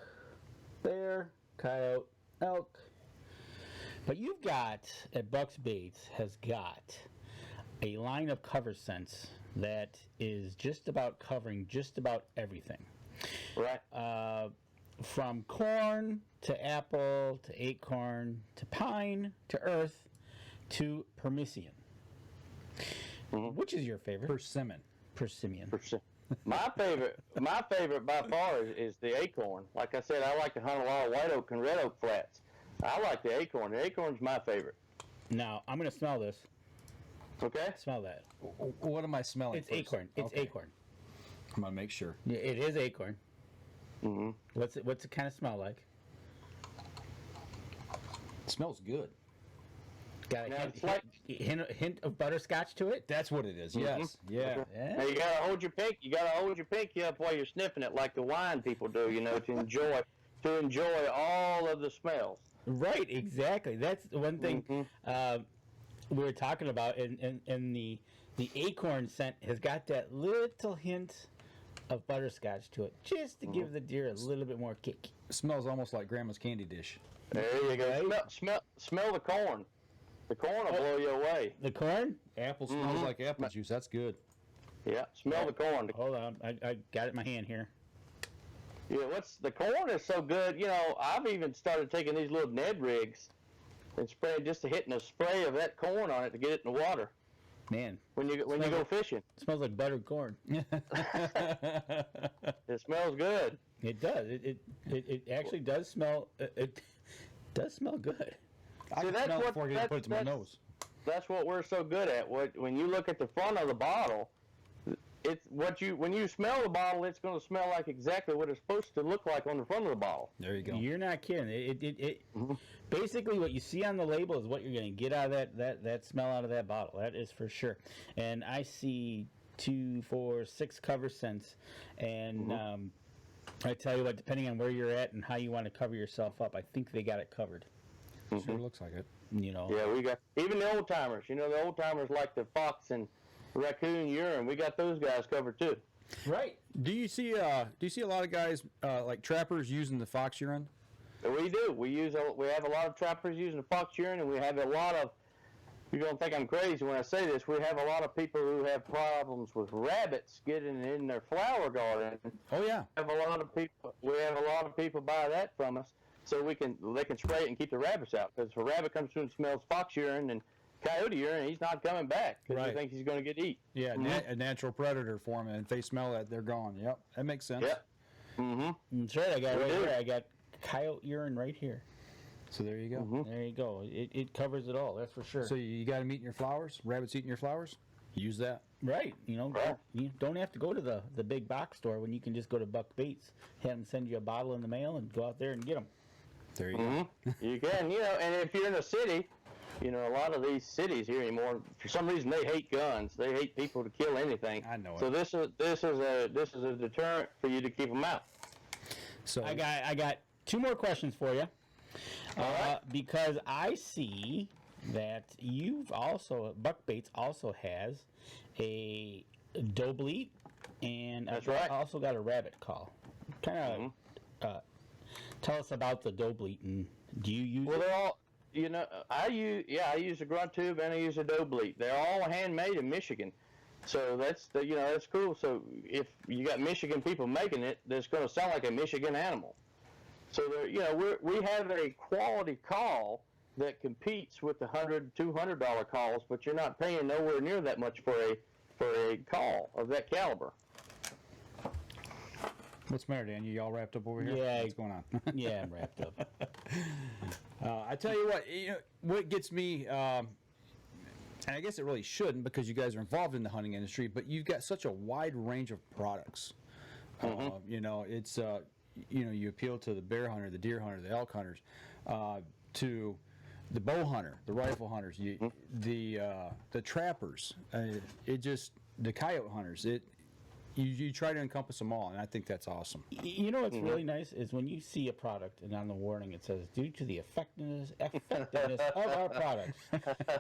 bear, coyote, elk. But you've got, at Buck's Baits, has got a line of cover scents that is just about covering just about everything. Right. From corn to apple to acorn to pine to earth to persimmon. Which is your favorite? Persimmon. Persimmon. My favorite by far is the acorn. Like I said, I like to hunt a lot of white oak and red oak flats. I like the acorn. The acorn's my favorite. Now, I'm going to smell this. Okay? Smell that. What am I smelling? It's first? acorn. It's Okay. acorn. I'm gonna make sure. Yeah, it is acorn. Mm-hmm. What's it kind of smell like? It smells good. Got Now, a it's like- hint of butterscotch to it? That's what it is. Yes. Yeah. Yeah. Now you gotta hold your pinky. You gotta hold your pinky up while you're sniffing it, like the wine people do. To enjoy all of the smells. Right, exactly. That's the one thing we were talking about, and the acorn scent has got that little hint of butterscotch to it, just to give the deer a little bit more kick. It smells almost like Grandma's candy dish. There you go. Right. Smell the corn. The corn will blow you away. The corn? Apple smells like apple juice. That's good. Yeah, smell the corn. Hold on, I got it in my hand here. Yeah, the corn is so good. You know, I've even started taking these little Ned rigs and spraying just hitting a spray of that corn on it to get it in the water. Man, When you go fishing, it smells like buttered corn. it smells good. It does. It actually does smell. It does smell good. I See, can that's smell it what- before I get to put it to my that's- nose. That's what we're so good at. When you look at the front of the bottle, when you smell the bottle, it's going to smell like exactly what it's supposed to look like on the front of the bottle. There you go. You're not kidding. Basically what you see on the label is what you're going to get out of that smell out of that bottle. That is for sure. And I see 2, 4, 6 cover scents, and I tell you what, depending on where you're at and how you want to cover yourself up, I think they got it covered. Sure looks like it. You know. Yeah, we got even the old timers. You know, the old timers like the fox and raccoon urine. We got those guys covered too. Right. Do you see a lot of guys like trappers using the fox urine? We do. We have a lot of trappers using the fox urine, and we have a lot of. You're gonna think I'm crazy when I say this. We have a lot of people who have problems with rabbits getting in their flower garden. Oh yeah. We have a lot of people buy that from us, so they can spray it and keep the rabbits out. Because if a rabbit comes through and smells fox urine and coyote urine, he's not coming back because Right. he thinks he's going to get eat. Yeah, a natural predator for them, and if they smell that, they're gone. Yep, that makes sense. Yep. That's right. I got We right do. here. I got coyote urine right here. So there you go. There you go. It covers it all. That's for sure. So you got them eating your flowers. Rabbits eating your flowers. Use that. Right. You know, Right. you don't have to go to the big box store when you can just go to Buck Baits, have them send you a bottle in the mail, and go out there and get them. There you go. You can, and if you're in a city, a lot of these cities here anymore, for some reason they hate guns. They hate people to kill anything. I know it. So this is a deterrent for you to keep them out. So I got 2 more questions for you. Because I see that Buck Baits also has a doe bleat, and That's right. also got a rabbit call. Kind of tell us about the doe bleat, and do you use Well, it? they're all, I use a grunt tube and I use a doe bleat. They're all handmade in Michigan. So that's cool. So if you got Michigan people making it, that's going to sound like a Michigan animal. So we have a quality call that competes with the $100, $200 calls, but you're not paying nowhere near that much for a call of that caliber. what's the matter, Dan? You all wrapped up over here? Yeah. What's going on? Yeah, I'm wrapped up. I tell you what gets me, and I guess it really shouldn't because you guys are involved in the hunting industry, but you've got such a wide range of products. It's you appeal to the bear hunter, the deer hunter, the elk hunters, to the bow hunter, the rifle hunters, the trappers, the coyote hunters. You try to encompass them all, and I think that's awesome. You know what's really nice is when you see a product and on the warning it says, due to the effectiveness of our products,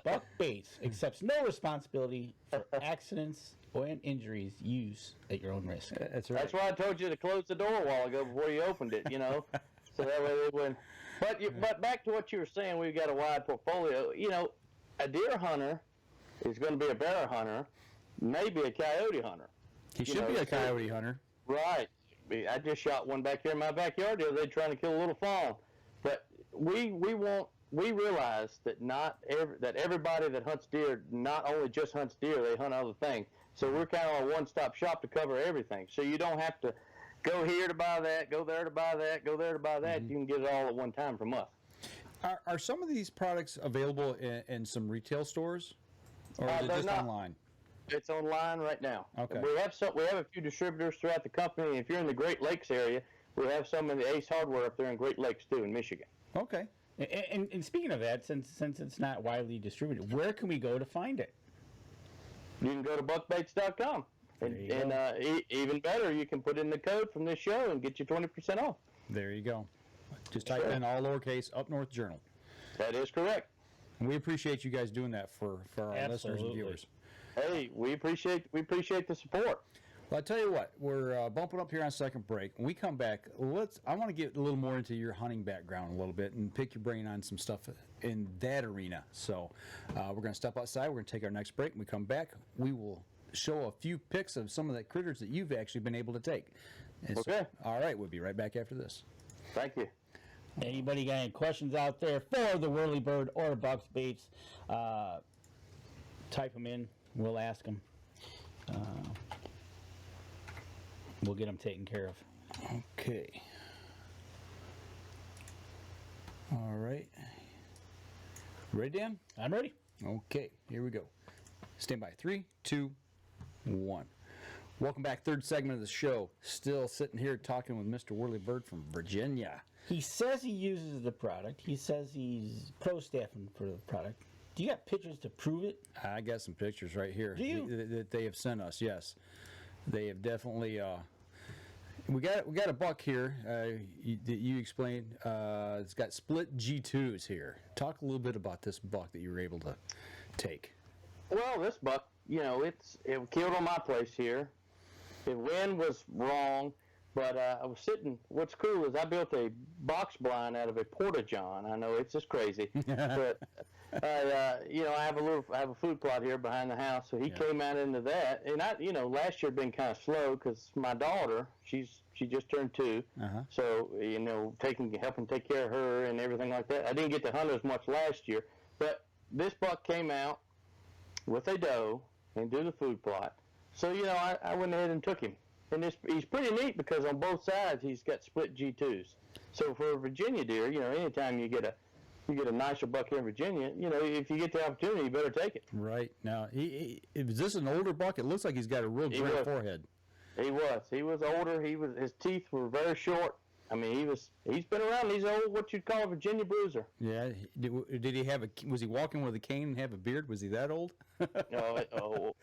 Buck Baits accepts no responsibility for accidents and injuries used at your own risk. That's right. That's why I told you to close the door a while ago before you opened it, so that way they wouldn't. But back to what you were saying, we've got a wide portfolio. A deer hunter is going to be a bear hunter, maybe a coyote hunter. He should be a coyote hunter. Right. I just shot one back here in my backyard the other day trying to kill a little fawn. But we realize that that everybody that hunts deer not only just hunts deer, they hunt other things. So we're kind of a one-stop shop to cover everything. So you don't have to go here to buy that, go there to buy that, go there to buy that. You can get it all at one time from us. Are some of these products available in some retail stores, or is it they're just not. online? It's online right now. Okay. We have a few distributors throughout the company. If you're in the Great Lakes area, we have some in the Ace Hardware up there in Great Lakes too, in Michigan. Okay. And speaking of that, since it's not widely distributed, where can we go to find it? You can go to buckbaits.com. And even better, you can put in the code from this show and get you 20% off. There you go. Just type in all lowercase Up North Journal. That is correct. And we appreciate you guys doing that for our listeners and Absolutely. viewers. Hey, we appreciate the support. Well, I tell you what, we're bumping up here on second break. When we come back, I want to get a little more into your hunting background a little bit and pick your brain on some stuff in that arena. So we're going to step outside. We're going to take our next break. When we come back, we will show a few pics of some of the critters that you've actually been able to take. And so- Okay. all right, we'll be right back after this. Thank you. Anybody got any questions out there for the whirlybird or bucks baits? Type them in. We'll ask them. We'll get them taken care of. Okay. All right. Ready, Dan? I'm ready. Okay, here we go. Stand by. 3, 2, 1. Welcome back. Third segment of the show. Still sitting here talking with Mr. Whorley Bird from Virginia. He says he uses the product. He says he's pro staffing for the product. Do you got pictures to prove it? I got some pictures right here Do you? that they have sent us. Yes, they have definitely. We got a buck here that you explained. It's got split G2s here. Talk a little bit about this buck that you were able to take. Well, this buck, it killed on my place here. The wind was wrong, but I was sitting. What's cool is I built a box blind out of a porta-john. I know it's just crazy, but I have a food plot here behind the house, so he came out into that. And last year had been kind of slow because my daughter, she just turned 2, so helping take care of her and everything like that. I didn't get to hunt as much last year, but this buck came out with a doe and do the food plot. So, I went ahead and took him. And he's pretty neat because on both sides he's got split G2s. So for a Virginia deer, anytime you get a nicer buck here in Virginia, if you get the opportunity, you better take it. Right. Now, is this an older buck? It looks like he's got a real great forehead. He was older. His teeth were very short. I mean, he's been around. He's old, what you'd call a Virginia bruiser. Yeah. Did he was he walking with a cane and have a beard? Was he that old? Whoa,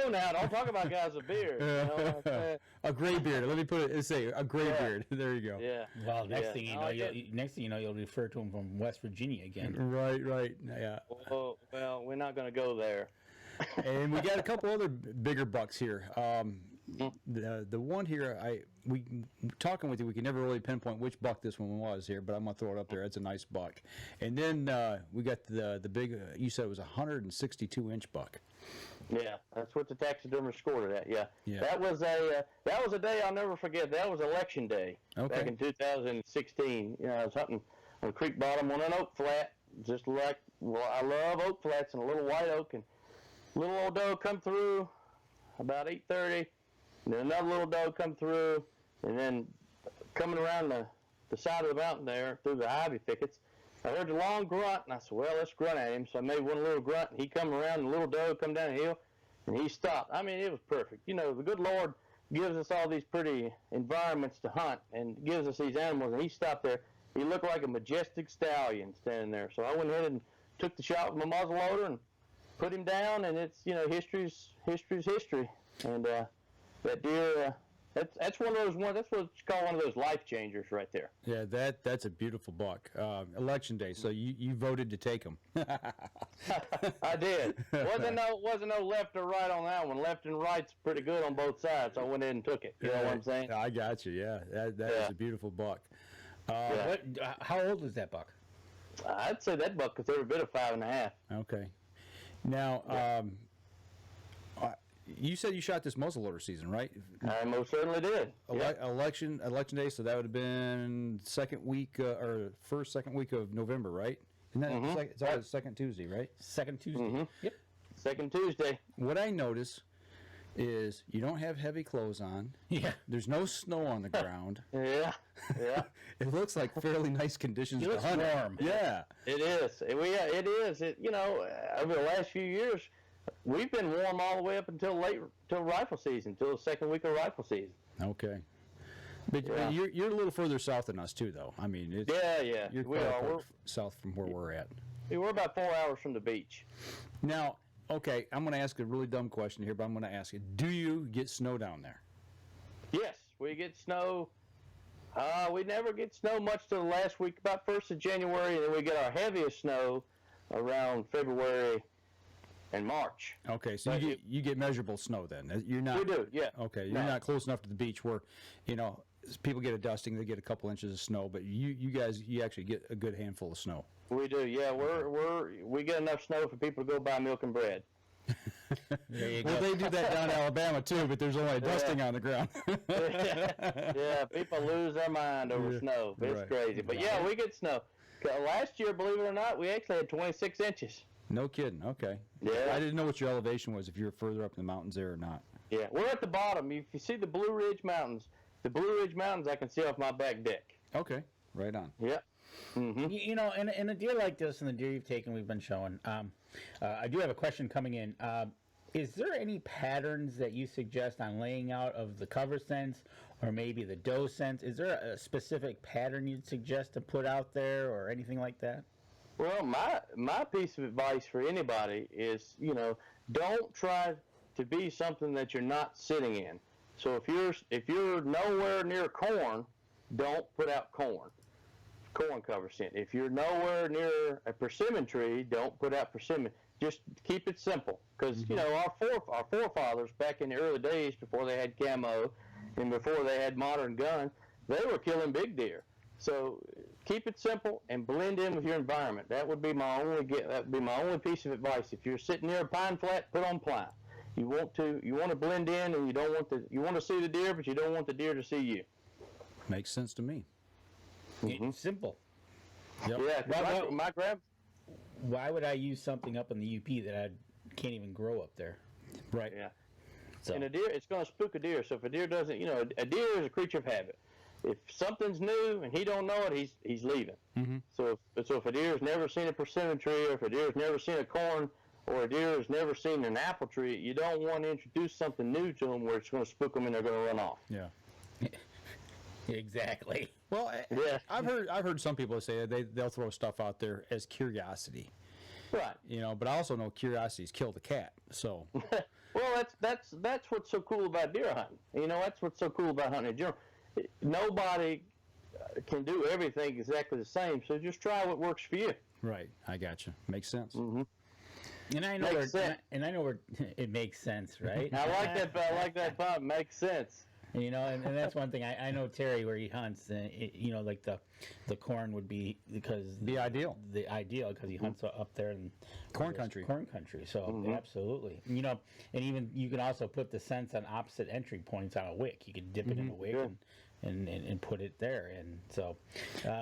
now, don't talk about guys with beards. A gray beard. Let me put it. Say a gray beard. There you go. Yeah. Well, next thing you know, you'll refer to him from West Virginia again. Right. Yeah. Well, we're not going to go there. And we got a couple other bigger bucks here. The one here, we talking with you, we can never really pinpoint which buck this one was here, but I'm gonna throw it up there. It's a nice buck. And then we got the big. You said it was a 162-inch buck. Yeah, that's what the taxidermist scored it at. Yeah. That was a day I'll never forget. That was election day back in 2016. I was hunting on a creek bottom on an oak flat, just like I love oak flats and a little white oak, and little old doe come through about 8:30. And then another little doe come through, and then coming around the side of the mountain there through the ivy thickets, I heard the long grunt, and I said, well, let's grunt at him. So I made one little grunt, and he come around, and the little doe come down the hill, and he stopped. I mean, it was perfect. The good Lord gives us all these pretty environments to hunt and gives us these animals, and he stopped there. He looked like a majestic stallion standing there. So I went ahead and took the shot with my muzzle loader and put him down, and it's, history's history. And that deer, that's one of those ones. That's what you call one of those life changers right there. Yeah, that's a beautiful buck. Election day, so you voted to take him. I did. Wasn't no left or right on that one. Left and right's pretty good on both sides. So I went in and took it. You know what I'm saying? I got you. Yeah, that is a beautiful buck. How old is that buck? I'd say that buck is every bit of 5.5. Okay. Now, you said you shot this muzzleloader season, right? I most certainly did. Election day, so that would have been second week or second week of November, right? Isn't that it's always second Tuesday, right? Second Tuesday. Yep. Second Tuesday. What I notice is you don't have heavy clothes on. Yeah. There's no snow on the ground. Yeah. It looks like fairly nice conditions to looks hunt. warm. Yeah. It is. It is. Over the last few years, we've been warm all the way up until rifle season, till the second week of rifle season. Okay. But you're a little further south than us too, though. I mean, it's, You're we are. quite south from where we're at. We're about 4 hours from the beach. Now, okay, I'm going to ask a really dumb question here, but I'm going to ask it. Do you get snow down there? Yes, we get snow. We never get snow much till the last week, about 1st of January, and then we get our heaviest snow around February and March. Okay, so you get measurable snow then. You're not. We do, yeah. Okay, you're not close enough to the beach where, people get a dusting, they get a couple inches of snow, but you guys actually get a good handful of snow. We do, yeah. We get enough snow for people to go buy milk and bread. There you Well, go. they do that down in Alabama too, but there's only dusting on the ground. Yeah, people lose their mind over snow. It's Right. crazy. But yeah, we get snow. Last year, believe it or not, we actually had 26 inches. No kidding. Okay. Yeah. I didn't know what your elevation was, if you were further up in the mountains there or not. Yeah, we're at the bottom. If you see the Blue Ridge Mountains, I can see off my back deck. Okay. Right on. Yeah. Mm-hmm. You know, in a deer like this, and the deer you've taken, we've been showing. I do have a question coming in. Is there any patterns that you suggest on laying out of the cover scents, or maybe the doe scents? Is there a specific pattern you'd suggest to put out there, or anything like that? Well, my piece of advice for anybody is, don't try to be something that you're not sitting in. So if you're nowhere near corn, don't put out corn cover scent. If you're nowhere near a persimmon tree, don't put out persimmon. Just keep it simple, because our forefathers back in the early days, before they had camo and before they had modern guns, they were killing big deer. So keep it simple and blend in with your environment. That would be my only piece of advice. If you're sitting near a pine flat, put on pine. You want to blend in, and you want to see the deer, but you don't want the deer to see you. Makes sense to me. It's simple. Yep. Yeah, 'cause my grand. Why would I use something up in the UP that I can't even grow up there? Right. Yeah. So, And a deer, it's going to spook a deer. So if a deer doesn't, a deer is a creature of habit. If something's new and he don't know it, he's leaving. Mm-hmm. So if a deer has never seen a persimmon tree, or if a deer has never seen a corn, or a deer has never seen an apple tree, you don't want to introduce something new to them where it's going to spook them and they're going to run off. Yeah. exactly. Well, Yeah. I've heard some people say they'll throw stuff out there as curiosity, Right. but I also know curiosity's killed a cat. So Well, that's what's so cool about deer hunting. That's what's so cool about hunting in general. Nobody can do everything exactly the same, so just try what works for you. right, I got you. Makes sense. Mm-hmm. And I know Makes sense. where it makes sense, right? I like that, Bob. Makes sense. And that's one thing. I know Terry where he hunts, and like the corn would be because The ideal. Because he hunts up there in Corn country. Corn country. So absolutely, and even you can also put the scents on opposite entry points on a wick. You can dip it in a wick and put it there. And so,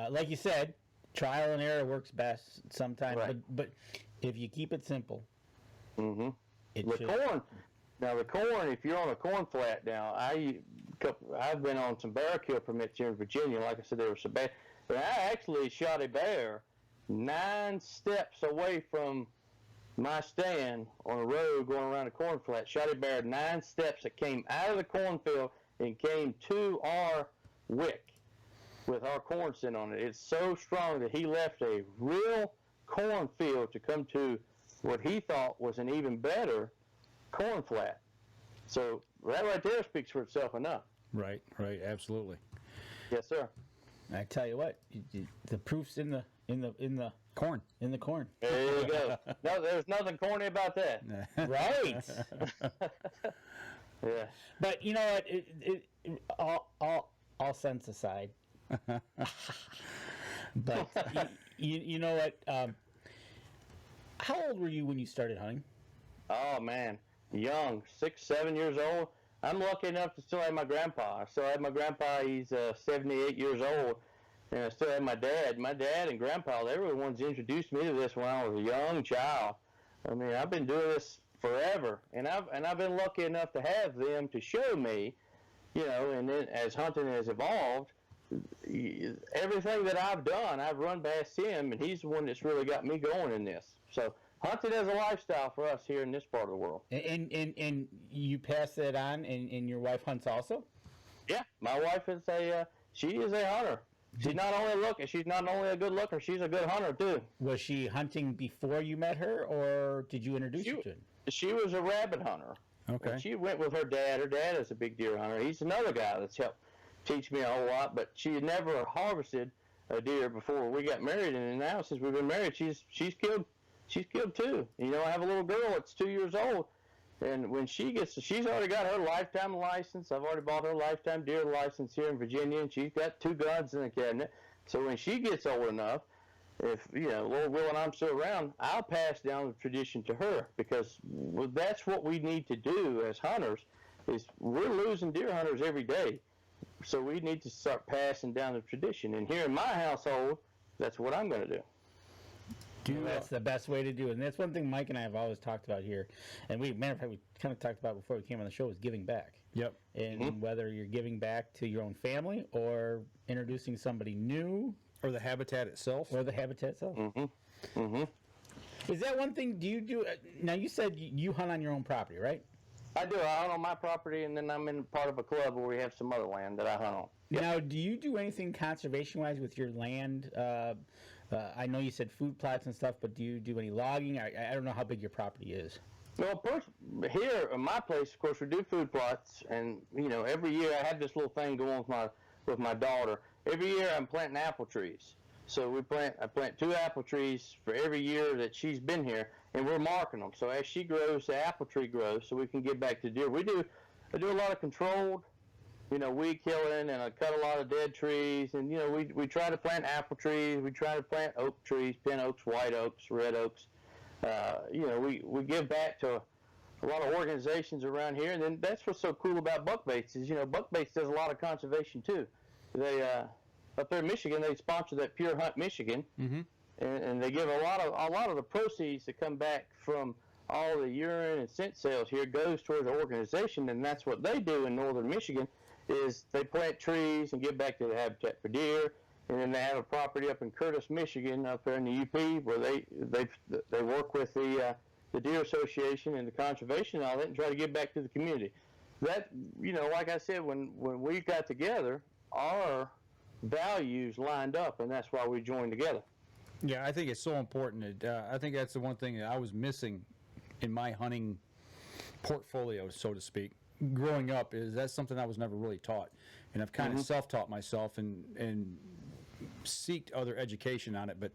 like you said, trial and error works best sometimes. Right. But if you keep it simple, Mm-hmm. it The should. corn. Now the corn, if you're on a corn flat now, I've been on some bear kill permits here in Virginia. Like I said, there were some bear, but I actually shot a bear 9 steps away from my stand on a road going around a corn flat. Shot a bear 9 steps that came out of the cornfield and came to our wick with our corn scent on it. It's so strong that he left a real cornfield to come to what he thought was an even better corn flat. So that right there speaks for itself enough. Right, absolutely. Yes, sir. I tell you what, the proof's in the Corn. in the corn. There you go. No, there's nothing corny about that. Right. Yeah. But you know what? All sense aside. But you know what? How old were you when you started hunting? Oh man, young, 6, 7 years old. I'm lucky enough to still have my grandpa. I still have my grandpa. He's 78 years old, and I still have my dad. My dad and grandpa, they were the ones who introduced me to this when I was a young child. I mean, I've been doing this forever, and I've been lucky enough to have them to show me, and then as hunting has evolved, everything that I've done, I've run past him, and he's the one that's really got me going in this. So hunting is a lifestyle for us here in this part of the world. And you pass that on, and your wife hunts also? Yeah, my wife is she is a hunter. She's not only a good looker, she's a good hunter too. Was she hunting before you met her, or did you introduce her to it? She was a rabbit hunter. Okay. And she went with her dad. Her dad is a big deer hunter. He's another guy that's helped teach me a whole lot, but she had never harvested a deer before we got married, and now since we've been married, she's killed 2. I have a little girl that's 2 years old, and when she's already got her lifetime license. I've already bought her lifetime deer license here in Virginia, and she's got 2 guns in the cabinet. So when she gets old enough, if Lord willing I'm still around, I'll pass down the tradition to her, because that's what we need to do as hunters. Is we're losing deer hunters every day, so we need to start passing down the tradition. And here in my household, that's what I'm going to do. That's the best way to do it. And that's one thing Mike and I have always talked about here. And matter of fact, we kind of talked about before we came on the show, is giving back. Yep. And whether you're giving back to your own family or introducing somebody new, Or the habitat itself. or the habitat itself. Is that one thing? Do you do? Now you said you hunt on your own property, right? I do. I hunt on my property, and then I'm in part of a club where we have some other land that I hunt on. Now, do you do anything conservation-wise with your land? I know you said food plots and stuff, but do you do any logging? I don't know how big your property is. Well, here in my place, of course, we do food plots, and every year I have this little thing going with my daughter. Every year I'm planting apple trees. So I plant 2 apple trees for every year that she's been here, and we're marking them. So as she grows, the apple tree grows, so we can get back to deer. I do a lot of controlled, weed killing, and I cut a lot of dead trees, and we try to plant apple trees. We try to plant oak trees, pin oaks, white oaks, red oaks. We give back to a lot of organizations around here, and then that's what's so cool about Buckbaits is Buckbaits does a lot of conservation too. They up there in Michigan, they sponsor that Pure Hunt Michigan, and they give a lot of the proceeds that come back from all the urine and scent sales here goes towards the organization, and that's what they do in northern Michigan. Is they plant trees and give back to the Habitat for Deer, and then they have a property up in Curtis, Michigan, up there in the UP, where they work with the Deer Association and the conservation and all that, and try to give back to the community. That like I said, when we got together, our values lined up, and that's why we joined together. Yeah, I think it's so important. I think that's the one thing that I was missing in my hunting portfolio, so to speak. Growing up, is that's something I was never really taught, and I've kind of self-taught myself and seeked other education on it. But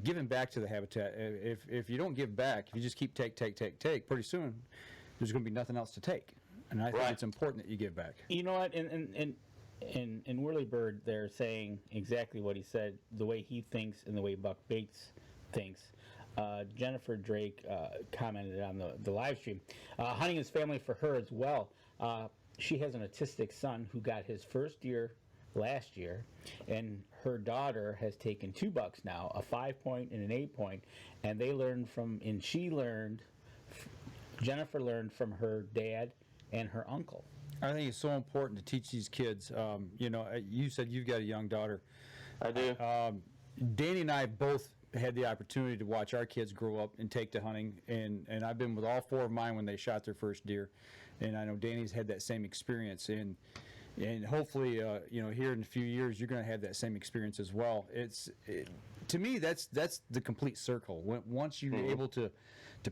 giving back to the habitat, if you don't give back, if you just keep take, pretty soon there's going to be nothing else to take. And I think it's important that you give back. You know what? In Whorley Bird, they're saying exactly what he said, the way he thinks and the way Buck Bates thinks. Jennifer Drake commented on the live stream. Hunting is family for her as well. She has an autistic son who got his first deer last year, and her daughter has taken 2 bucks now, a 5-point and an 8-point, and Jennifer learned from her dad and her uncle. I think it's so important to teach these kids. You said you've got a young daughter. I do. Danny and I both had the opportunity to watch our kids grow up and take to hunting, and I've been with all 4 of mine when they shot their first deer, and I know Danny's had that same experience, and hopefully here in a few years you're going to have that same experience as well. To me, that's the complete circle. Once you're able to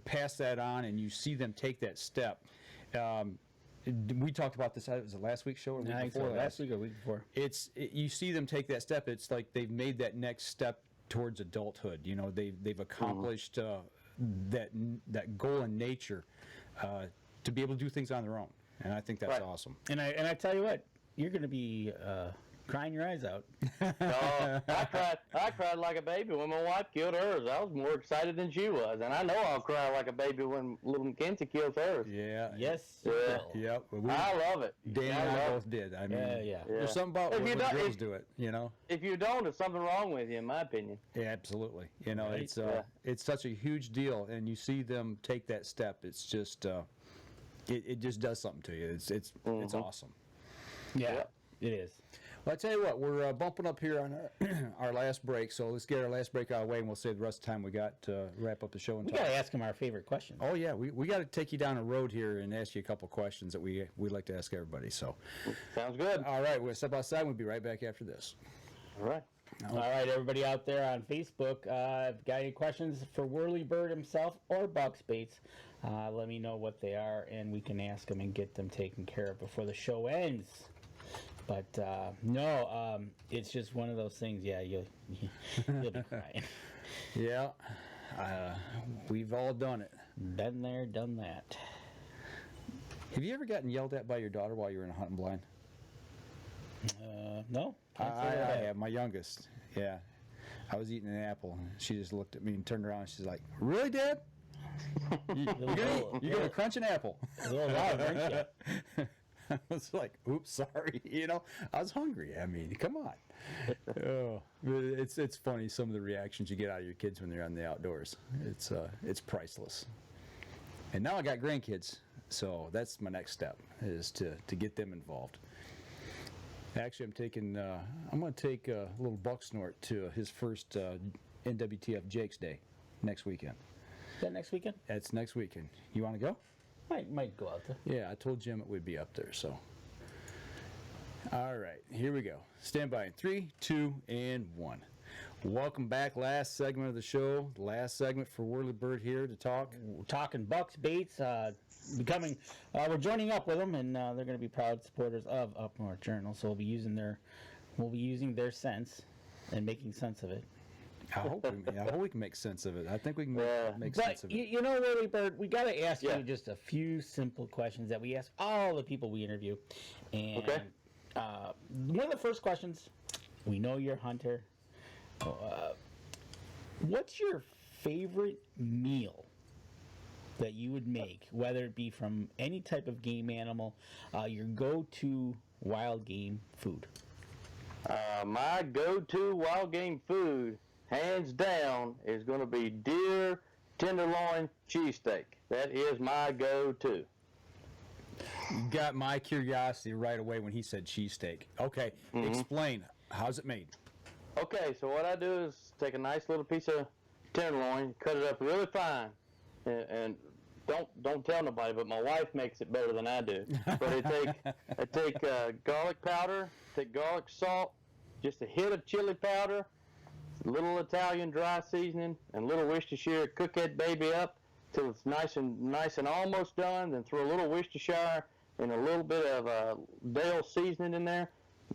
pass that on and you see them take that step. We talked about this. Was it last week's show or week before? Last week or week before. You see them take that step. It's like they've made that next step towards adulthood. They've accomplished that goal in nature to be able to do things on their own, and I think that's awesome. And I tell you what, you're going to be crying your eyes out. I cried like a baby when my wife killed hers. I was more excited than she was, and I know I'll cry like a baby when little Mackenzie kills hers. Yeah. Yes. Yep. I love it. Dan and I both did. I mean, there's something about when girls do it. If you don't, there's something wrong with you, in my opinion. Yeah, absolutely. It's such a huge deal, and you see them take that step. It's just it just does something to you. It's awesome. Yeah, it is. Well, I tell you what, we're bumping up here on our last break, so let's get our last break out of the way, and we'll save the rest of the time we got to wrap up the show. We got to ask him our favorite questions. Oh, yeah, we got to take you down a road here and ask you a couple questions that we'd like to ask everybody. So, sounds good. All right, we'll step outside, and we'll be right back after this. All right. All right, everybody out there on Facebook, if you got any questions for Whorley Bird himself or Buck Bates, let me know what they are, and we can ask them and get them taken care of before the show ends. But no, it's just one of those things. Yeah, you'll be crying. Yeah, we've all done it. Been there, done that. Have you ever gotten yelled at by your daughter while you were in a hunting blind? No. I have. My youngest. Yeah. I was eating an apple. She just looked at me and turned around. And she's like, "Really, Dad? You're gonna crunch an apple?" A little loud, aren't you? I was like, "Oops, sorry." I was hungry. I mean, come on. Oh, it's funny some of the reactions you get out of your kids when they're on the outdoors. It's priceless. And now I got grandkids, so that's my next step is to get them involved. Actually, I'm going to take a little buck snort to his first NWTF Jake's Day next weekend. Is that next weekend? That's next weekend. You want to go? Might go out there. Yeah, I told Jim it would be up there, so. All right, here we go. Stand by in 3, 2, and 1. Welcome back. Last segment of the show. Last segment for Whorley Bird here to talk. We're talking bucks, baits, we're joining up with them, and they're going to be proud supporters of Up North Journal. So we'll be using their sense and making sense of it. I hope we can make sense of it. I think we can make sense of it. You know, Whorley Bird, we got to ask you just a few simple questions that we ask all the people we interview. And one of the first questions, we know you're a hunter. What's your favorite meal that you would make, whether it be from any type of game animal, your go-to wild game food? My go-to wild game food, hands down, is going to be deer tenderloin cheesesteak. That is my go-to. You got my curiosity right away when he said cheesesteak. Okay, explain. How's it made? Okay, so what I do is take a nice little piece of tenderloin, cut it up really fine, and don't tell nobody, but my wife makes it better than I do. But I take garlic powder, take garlic salt, just a hit of chili powder, a little Italian dry seasoning, and a little Worcestershire. Cook that baby up till it's nice and almost done. Then throw a little Worcestershire and a little bit of Dale seasoning in there.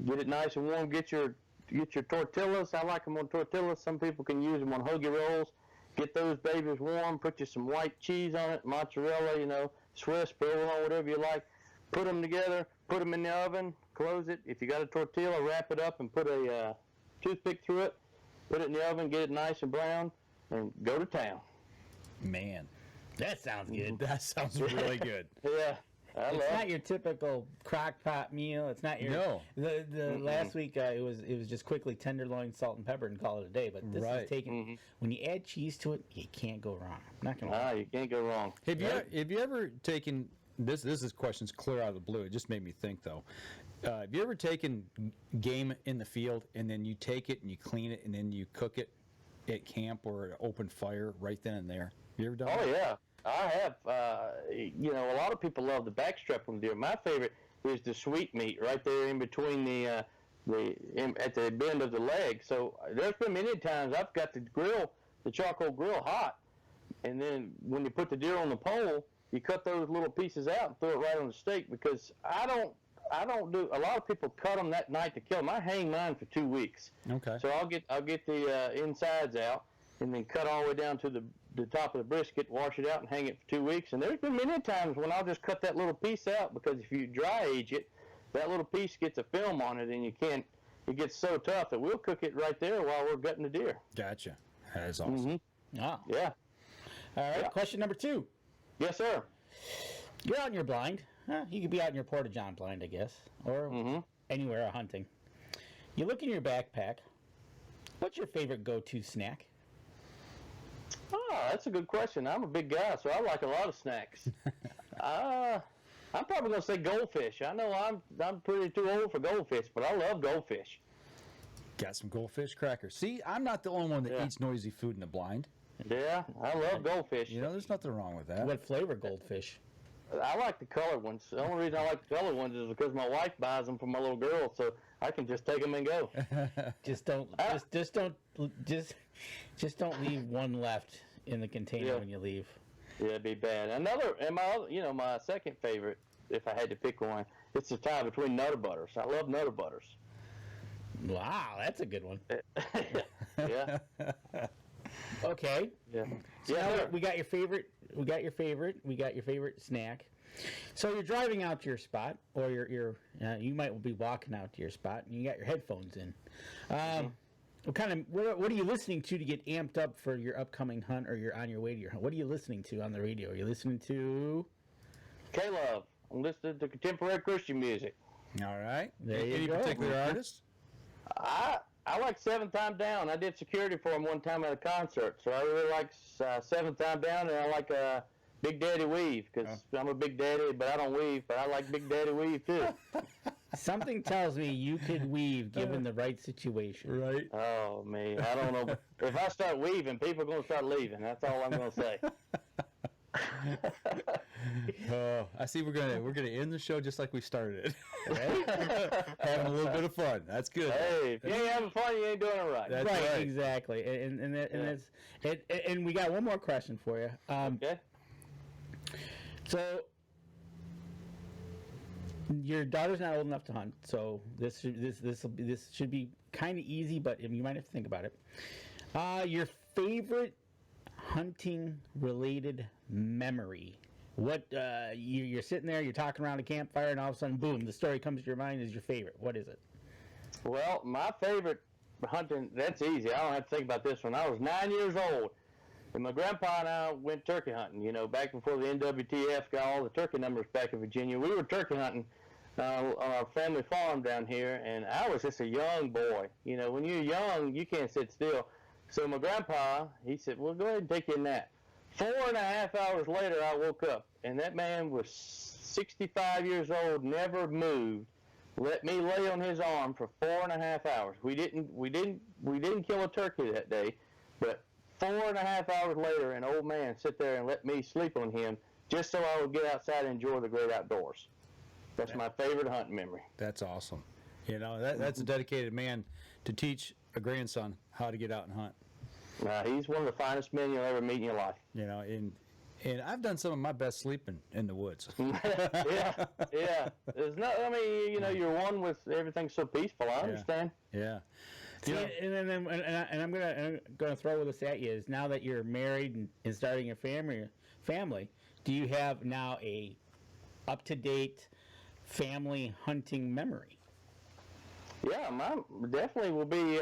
Get it nice and warm. Get your tortillas. I like them on tortillas. Some people can use them on hoagie rolls. Get those babies warm. Put you some white cheese on it, mozzarella, Swiss, provolone, whatever you like. Put them together. Put them in the oven. Close it. If you got a tortilla, wrap it up and put a toothpick through it. Put it in the oven. Get it nice and brown, and go to town. Man, That sounds good. that sounds really good. Yeah. It's not your typical crock pot meal. It's not your the last week it was just quickly tenderloin, salt and pepper and call it a day. But this is taken when you add cheese to it, you can't go wrong. I'm not gonna lie. You can't go wrong. Have you ever taken this is questions clear out of the blue. It just made me think though. Have you ever taken game in the field and then you take it and you clean it and then you cook it at camp or at open fire right then and there? Have you ever done that? Oh yeah. I have, a lot of people love the backstrap on deer. My favorite is the sweet meat right there in between at the bend of the leg. So there's been many times I've got the charcoal grill hot, and then when you put the deer on the pole, you cut those little pieces out and throw it right on the steak because I don't do. A lot of people cut them that night to kill them. I hang mine for 2 weeks. Okay. So I'll get the insides out and then cut all the way down to the top of the brisket, wash it out, and hang it for 2 weeks. And there's been many times when I'll just cut that little piece out because if you dry age it, that little piece gets a film on it, and it gets so tough that we'll cook it right there while we're gutting the deer. Gotcha. That is awesome. Ah. Yeah. All right. Question number 2. Yes, sir. You're out in your blind. You could be out in your Porta-John blind, I guess, or anywhere hunting. You look in your backpack. What's your favorite go-to snack? Oh, that's a good question. I'm a big guy, so I like a lot of snacks. I'm probably going to say goldfish. I know I'm pretty too old for goldfish, but I love goldfish. Got some goldfish crackers. See, I'm not the only one that eats noisy food in the blind. Yeah, I love goldfish. There's nothing wrong with that. What flavor goldfish? I like the colored ones. The only reason I like the colored ones is because my wife buys them for my little girl, so I can just take them and go. Just don't leave one left in the container when you leave. Yeah, it'd be bad. My second favorite, if I had to pick one, it's a tie between Nutter Butters. I love Nutter Butters. Wow, that's a good one. Yeah. Okay. Yeah. So now we got your favorite. We got your favorite snack. So you're driving out to your spot, or you might be walking out to your spot, and you got your headphones in. What are you listening to get amped up for your upcoming hunt, or you're on your way to your hunt? What are you listening to on the radio? Are you listening to K-Love. I'm listening to contemporary Christian music. All right. There you Any go. particular artist? I like Seventh Time Down. I did security for him one time at a concert, so I really like Seventh Time Down, and I like Big Daddy Weave, because I'm a Big Daddy, but I don't weave, but I like Big Daddy Weave too. Something tells me you could weave given the right situation. Right. Oh man, I don't know. If I start weaving, people are gonna start leaving. That's all I'm gonna say. Oh, I see. We're gonna end the show just like we started it. Right? Having a little bit of fun. That's good. Hey, if you ain't having fun, you ain't doing it right. That's Right, right. exactly. And we got one more question for you. Okay. So your daughter's not old enough to hunt, so this should be kind of easy, but you might have to think about it. Your favorite hunting related memory? What you're sitting there, you're talking around a campfire, and all of a sudden, boom, the story comes to your mind is your favorite. What is it? Well, my favorite hunting, that's easy. I don't have to think about this one. I was 9 years old, and my grandpa and I went turkey hunting, back before the NWTF got all the turkey numbers back in Virginia. We were turkey hunting on our family farm down here, and I was just a young boy. When you're young, you can't sit still. So my grandpa, he said, well, go ahead and take your nap. 4.5 hours later, I woke up, and that man was 65 years old, never moved, let me lay on his arm for 4.5 hours. We didn't kill a turkey that day, but 4.5 hours later, an old man sit there and let me sleep on him just so I would get outside and enjoy the great outdoors. That's my favorite hunting memory. That's awesome. That's a dedicated man to teach a grandson how to get out and hunt. He's one of the finest men you'll ever meet in your life. And I've done some of my best sleeping in the woods. yeah. There's no. I mean, you're one with everything so peaceful. I understand. Yeah. And I'm gonna throw this at you is now that you're married and starting a family, do you have now a up-to-date family hunting memory? Yeah, mine definitely will be.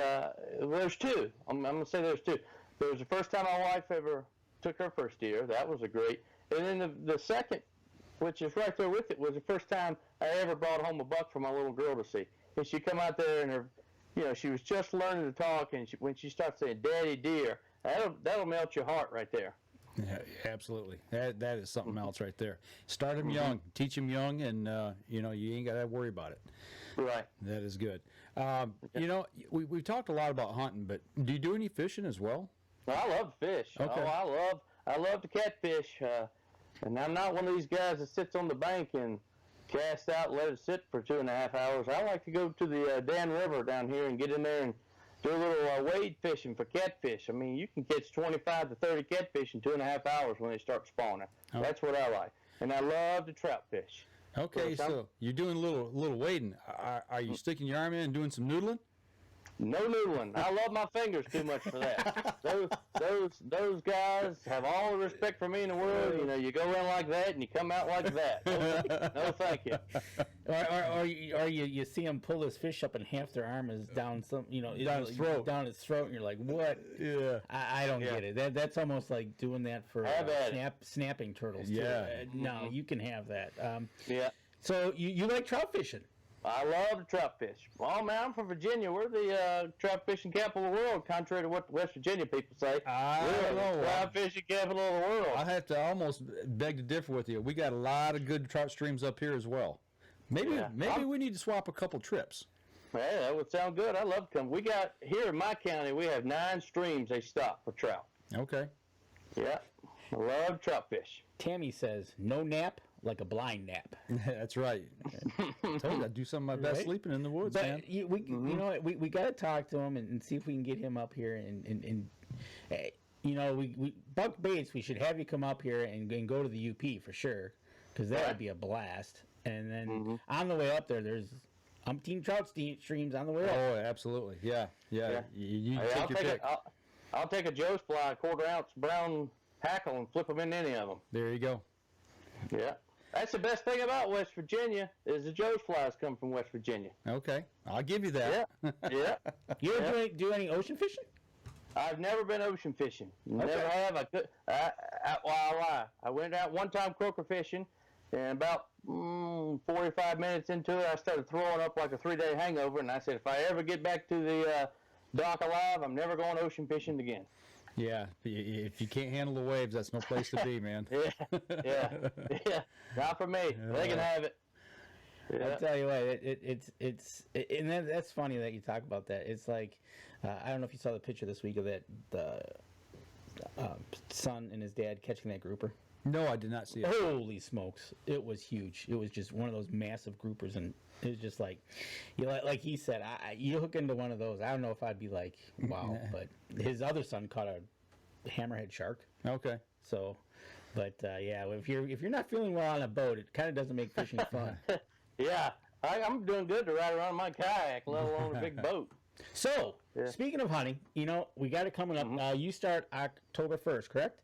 There's two. I'm going to say there's two. There was the first time my wife ever took her first deer. That was a great. And then the second, which is right there with it, was the first time I ever brought home a buck for my little girl to see. And she come out there and she was just learning to talk, and when she starts saying "Daddy deer," that'll melt your heart right there. Yeah, absolutely. That is something else right there. Start them young, teach them young, and you ain't got to worry about it. Right. That is good. We've talked a lot about hunting, but do you do any fishing as well? I love to fish. Okay. Oh, I love to catfish. And I'm not one of these guys that sits on the bank and cast out and let it sit for 2.5 hours. I like to go to the Dan River down here and get in there and do a little wade fishing for catfish. I mean, you can catch 25 to 30 catfish in 2.5 hours when they start spawning. Oh. That's what I like. And I love to trout fish. Okay, so you're doing a little wading. Are you sticking your arm in and doing some noodling? No noodling. I love my fingers too much for that. Those guys have all the respect for me in the world. You go in like that and you come out like that. No thank you. Or you see him pull his fish up and half their arm is down down his throat. Down his throat, and you're like, what? Yeah. I don't get it. That's almost like doing that for snapping turtles. Yeah. Too. No, you can have that. Yeah. So you like trout fishing? I love to trout fish. Well, man, I'm from Virginia. We're the trout fishing capital of the world, contrary to what the West Virginia people say. We're the trout fishing capital of the world. I have to almost beg to differ with you. We got a lot of good trout streams up here as well. Maybe we need to swap a couple trips. Yeah, that would sound good. I love to come. We got, here in my county, we have 9 streams they stop for trout. Okay. Yeah, I love trout fish. Tammy says, no nap like a blind nap. That's right. I told you, I do some of my best sleeping in the woods, but man. We got to talk to him and see if we can get him up here and Buck Bates, we should have you come up here and go to the UP for sure, because that would be a blast. And then on the way up there's umpteen trout streams on the way up. Oh, absolutely. Yeah. You take your pick. I'll take a Joe's fly, 1/4 ounce brown hackle, and flip them in any of them. There you go. Yeah. That's the best thing about West Virginia is the Joe's flies come from West Virginia. Okay, I'll give you that. Yeah. You ever do any ocean fishing? I've never been ocean fishing. Never have. I lie. I went out one time croaker fishing, and about 45 minutes into it, I started throwing up like a 3-day hangover, and I said, if I ever get back to the dock alive, I'm never going ocean fishing again. Yeah, if you can't handle the waves, that's no place to be, man. Yeah. Not for me. They can have it. Yeah. I tell you what, and that's funny that you talk about that. It's like, I don't know if you saw the picture this week of the son and his dad catching that grouper. No, I did not see it. Holy smokes, it was huge. It was just one of those massive groupers, and it was just like, like he said, you hook into one of those. I don't know if I'd be like, wow, but his other son caught a hammerhead shark. Okay. So, but yeah, if you're not feeling well on a boat, it kind of doesn't make fishing fun. Yeah, I'm doing good to ride around my kayak, let alone a big boat. So, speaking of hunting, we got it coming up. You start October 1st, correct?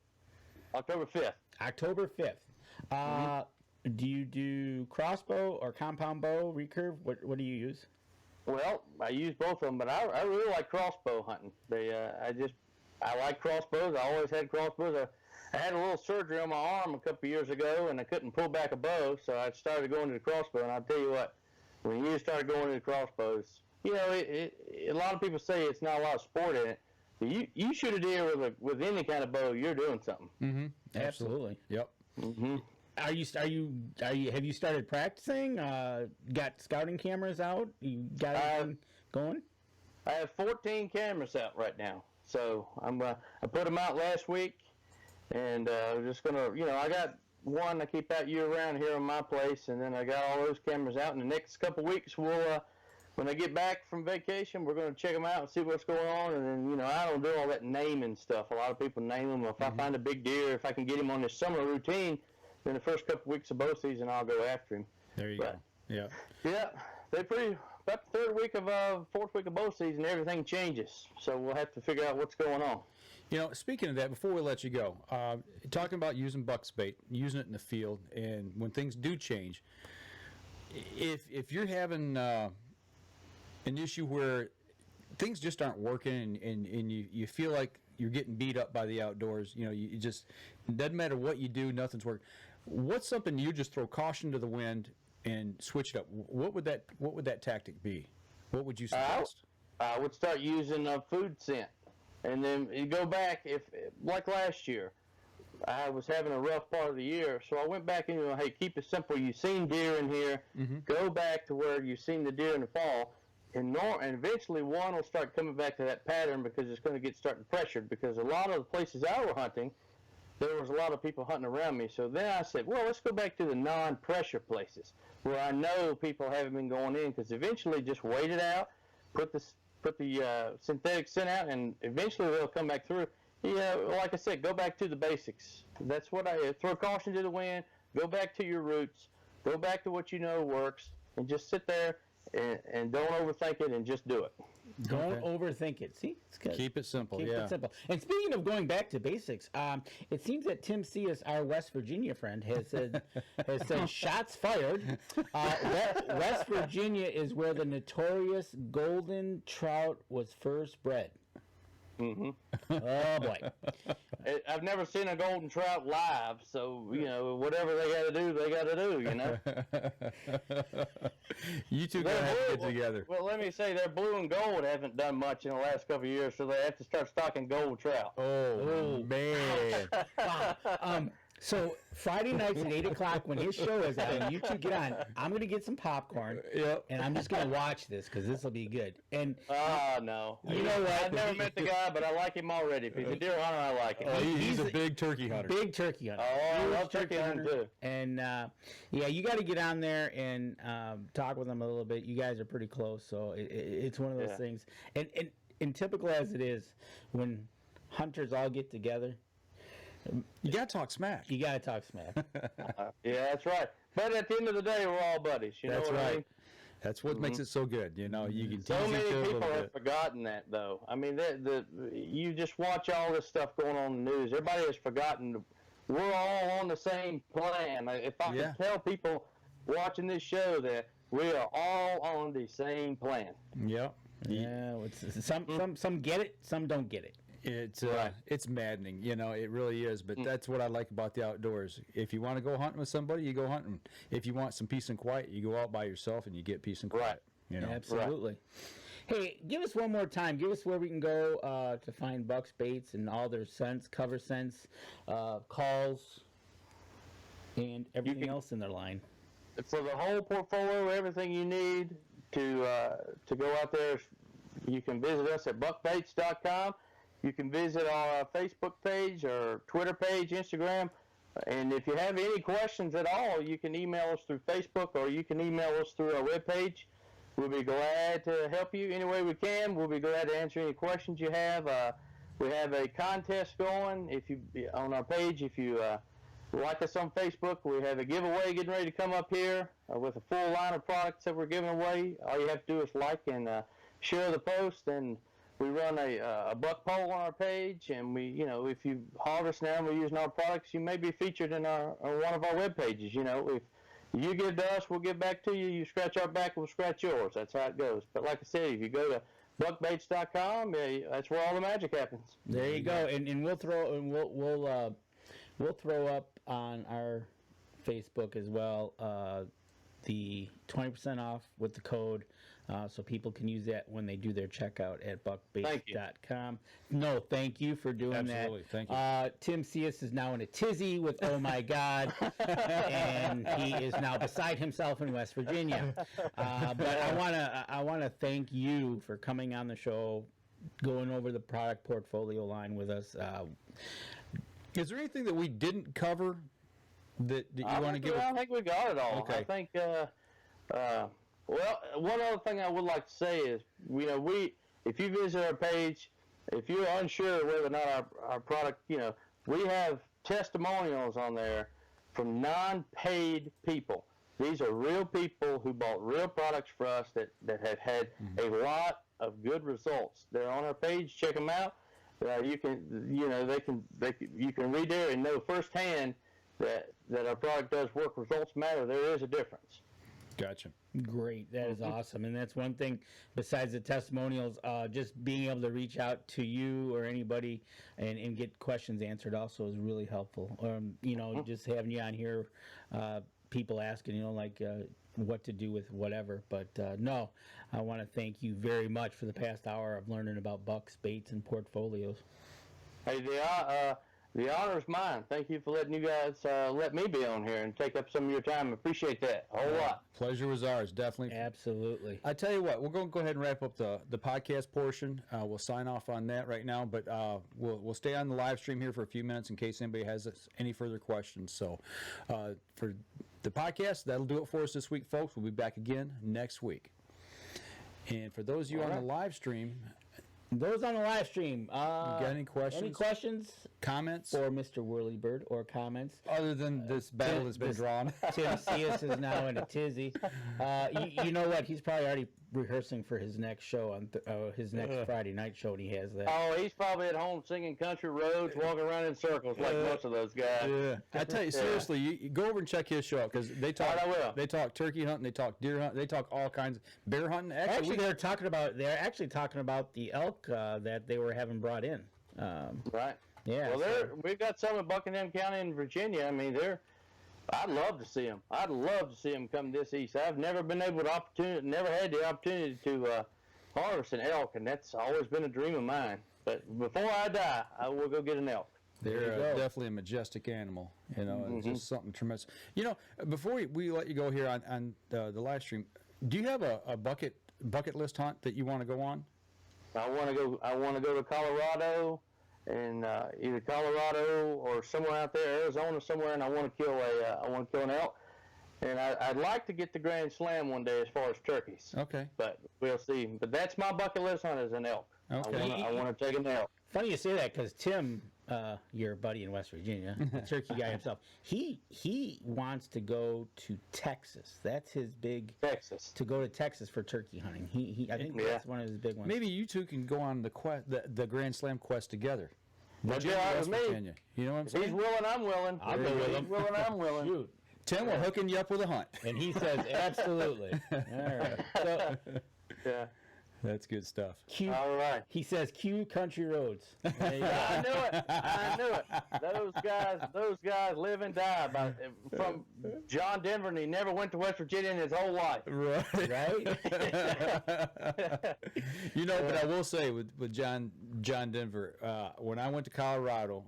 October 5th. October 5th. Do you do crossbow or compound bow, recurve? What do you use? Well, I use both of them, but I really like crossbow hunting. I like crossbows. I always had crossbows. I had a little surgery on my arm a couple years ago, and I couldn't pull back a bow, so I started going to the crossbow. And I'll tell you what, when you start going to the crossbows, a lot of people say it's not a lot of sport in it. But you shoot a deer with any kind of bow, you're doing something. Mm-hmm. Absolutely. Yep. Mm-hmm. Have you started practicing? Got scouting cameras out? You got anything going? I have 14 cameras out right now. So I put them out last week, and I'm just gonna, I got one I keep out year round here in my place, and then I got all those cameras out. In the next couple weeks, we'll when I get back from vacation, we're gonna check them out and see what's going on. And then I don't do all that naming stuff. A lot of people name them. If I find a big deer, if I can get him on this summer routine, then the first couple weeks of bow season, I'll go after him. There you go. Yeah. Yeah, about the fourth week of bow season, everything changes. So we'll have to figure out what's going on. Speaking of that, before we let you go, talking about using buck's bait, using it in the field, and when things do change, if you're having an issue where things just aren't working and you feel like you're getting beat up by the outdoors, you just, it doesn't matter what you do, nothing's working. What's something you just throw caution to the wind and switch it up? What would that tactic be? What would you suggest? I would start using a food scent, and then you go back. If like last year, I was having a rough part of the year, so I went back and hey, keep it simple. You've seen deer in here. Mm-hmm. Go back to where you've seen the deer in the fall, and eventually one will start coming back to that pattern because it's going to get starting pressured. Because a lot of the places I were hunting, there was a lot of people hunting around me. So then I said, well, let's go back to the non-pressure places where I know people haven't been going in, because eventually just wait it out, put the synthetic scent out, and eventually they'll come back through. Like I said, go back to the basics. That's what I throw caution to the wind, go back to your roots, go back to what you know works, and just sit there and don't overthink it and just do it. Don't overthink it. See, it's good. Keep it simple. Keep it simple. And speaking of going back to basics, it seems that Tim Cias, our West Virginia friend, has said shots fired. West Virginia is where the notorious golden trout was first bred. Mm-hmm. Oh boy. I've never seen a golden trout live, so whatever they got to do. You two gotta have to get together. Well, let me say, their blue and gold haven't done much in the last couple of years, so they have to start stocking gold trout. Oh man. So Friday nights at 8 o'clock when his show is on, you two get on. I'm gonna get some popcorn, and I'm just gonna watch this because this will be good. And no, you know what? I've never met the guy, but I like him already. If he's a deer hunter, I like him. He's a big turkey hunter. Big turkey hunter. Oh, I love turkey hunting too. And you got to get on there and talk with him a little bit. You guys are pretty close, so it's one of those things. And typical as it is, when hunters all get together, you gotta talk smack. You gotta talk smack. Yeah, that's right. But at the end of the day, we're all buddies. That's know what right. I mean? That's what makes it so good. You can tease so many each other a people little have bit. forgotten that, though. I mean, you just watch all this stuff going on in the news. Everybody has forgotten we're all on the same plan. If I Yeah. could tell people watching this show that we are all on the same plan. Yep. Yeah, some get it, some don't get it. It's maddening, it really is. But that's what I like about the outdoors. If you want to go hunting with somebody, you go hunting. If you want some peace and quiet, you go out by yourself and you get peace and quiet. Absolutely. Hey, give us one more time. Give us where we can go to find bucks, baits, and all their scents, cover scents, calls, and everything else in their line. For the whole portfolio, everything you need to go out there, you can visit us at buckbaits.com. You can visit our Facebook page or Twitter page, Instagram. And if you have any questions at all, you can email us through Facebook or you can email us through our webpage. We'll be glad to help you any way we can. We'll be glad to answer any questions you have. We have a contest going on our page. If you like us on Facebook, we have a giveaway getting ready to come up here with a full line of products that we're giving away. All you have to do is like and share the post, and we run a buck poll on our page, and if you harvest now and we're using our products, you may be featured on one of our web pages. If you give to us, we'll give back to you. You scratch our back, we'll scratch yours. That's how it goes. But like I said, if you go to buckbaits.com, that's where all the magic happens. There you go, and we'll throw up on our Facebook as well the 20% off with the code. So people can use that when they do their checkout at buckbaits.com. No, thank you for doing Absolutely. that. Thank you. Tim Cius is now in a tizzy with Oh My God, and he is now beside himself in West Virginia. But I wanna thank you for coming on the show, going over the product portfolio line with us. Is there anything that we didn't cover that you want to give? I think we got it all. Okay. I think. Well, one other thing I would like to say is, if you visit our page, if you're unsure whether or not our product, we have testimonials on there from non-paid people. These are real people who bought real products for us that have had a lot of good results. They're on our page. Check them out. You can read there and know firsthand that our product does work. Results matter. There is a difference. Gotcha. Great. That is awesome. And that's one thing besides the testimonials, just being able to reach out to you or anybody and get questions answered also is really helpful. Just having you on here, people asking, what to do with whatever. But no, I want to thank you very much for the past hour of learning about bucks, baits, and portfolios. Hey, the honor is mine. Thank you for letting you guys let me be on here and take up some of your time. Appreciate that a whole lot. Pleasure was ours, definitely. Absolutely. I tell you what, we're going to go ahead and wrap up the podcast portion. We'll sign off on that right now, but we'll stay on the live stream here for a few minutes in case anybody has any further questions. So for the podcast, that'll do it for us this week, folks. We'll be back again next week. And for those of you on the live stream, those on the live stream, got any questions? Any questions? Comments? For Mr. Whirly Bird or comments? Other than this battle that's been drawn. Tim Cius is now in a tizzy. You know what? He's probably already rehearsing for his next show on his next Friday night show, and he has that. Oh, he's probably at home singing country roads, walking around in circles like most of those guys. Yeah, I tell you seriously, you go over and check his show out because they talk. I will. They talk turkey hunting, they talk deer hunting, they talk all kinds of bear hunting. Actually, they're actually talking about the elk that they were having brought in. Right. Yeah. Well, we've got some in Buckingham County in Virginia. I mean, I'd love to see them. I'd love to see them come this east. I've never had the opportunity to harvest an elk, and that's always been a dream of mine. But before I die, I will go get an elk. They're definitely a majestic animal. It's just something tremendous. Before we let you go here on the live stream, do you have a bucket list hunt that you want to go on? I want to go to Colorado, and either Colorado or somewhere out there, Arizona somewhere, and I want to kill an elk. And I'd like to get the Grand Slam one day as far as turkeys. Okay. But we'll see. But that's my bucket list hunt is an elk. Okay. I want to take an elk. Funny you say that because Tim, your buddy in West Virginia, the turkey guy himself, he wants to go to Texas. That's his big Texas. To go to Texas for turkey hunting. I think that's one of his big ones. Maybe you two can go on the Grand Slam quest together. That'd be all right with me. Virginia. You know what I'm If he's saying? willing, I'm willing. I'll go If with he's him. willing, I'm willing. Shoot. Tim, we're hooking you up with a hunt. And he says, absolutely. All right. So, Yeah. That's good stuff. Q, All right. he says, Q Country Roads. There you go. I knew it. I knew it. Those guys live and die from John Denver, and he never went to West Virginia in his whole life. Right. Right? You know, but I will say with John Denver, when I went to Colorado,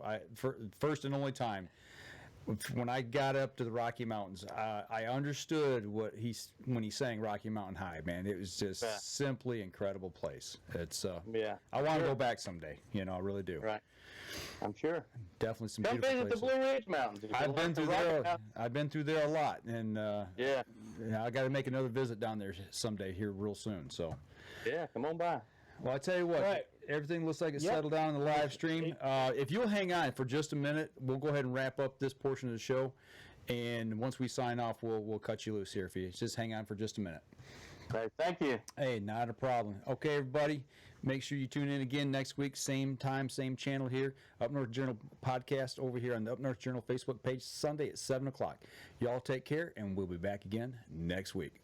first and only time, when I got up to the Rocky Mountains, I understood when he sang Rocky Mountain High. Man, it was just simply incredible place. It's Yeah. I want to go back someday. You know, I really do. Right. I'm sure. Definitely some Come beautiful visit the places. Blue Ridge Mountains. If you I've like been the through Rocky there. Mountains. I've been through there a lot, and Yeah. I got to make another visit down there someday here real soon. So. Yeah. Come on by. Well, I tell you what, Right. everything looks like it's Yep. settled down in the live stream. If you'll hang on for just a minute, we'll go ahead and wrap up this portion of the show. And once we sign off, we'll cut you loose here for you. Just hang on for just a minute. Okay. Thank you. Hey, not a problem. Okay, everybody, make sure you tune in again next week, same time, same channel here. Up North Journal podcast over here on the Up North Journal Facebook page, Sunday at 7 o'clock. Y'all take care, and we'll be back again next week.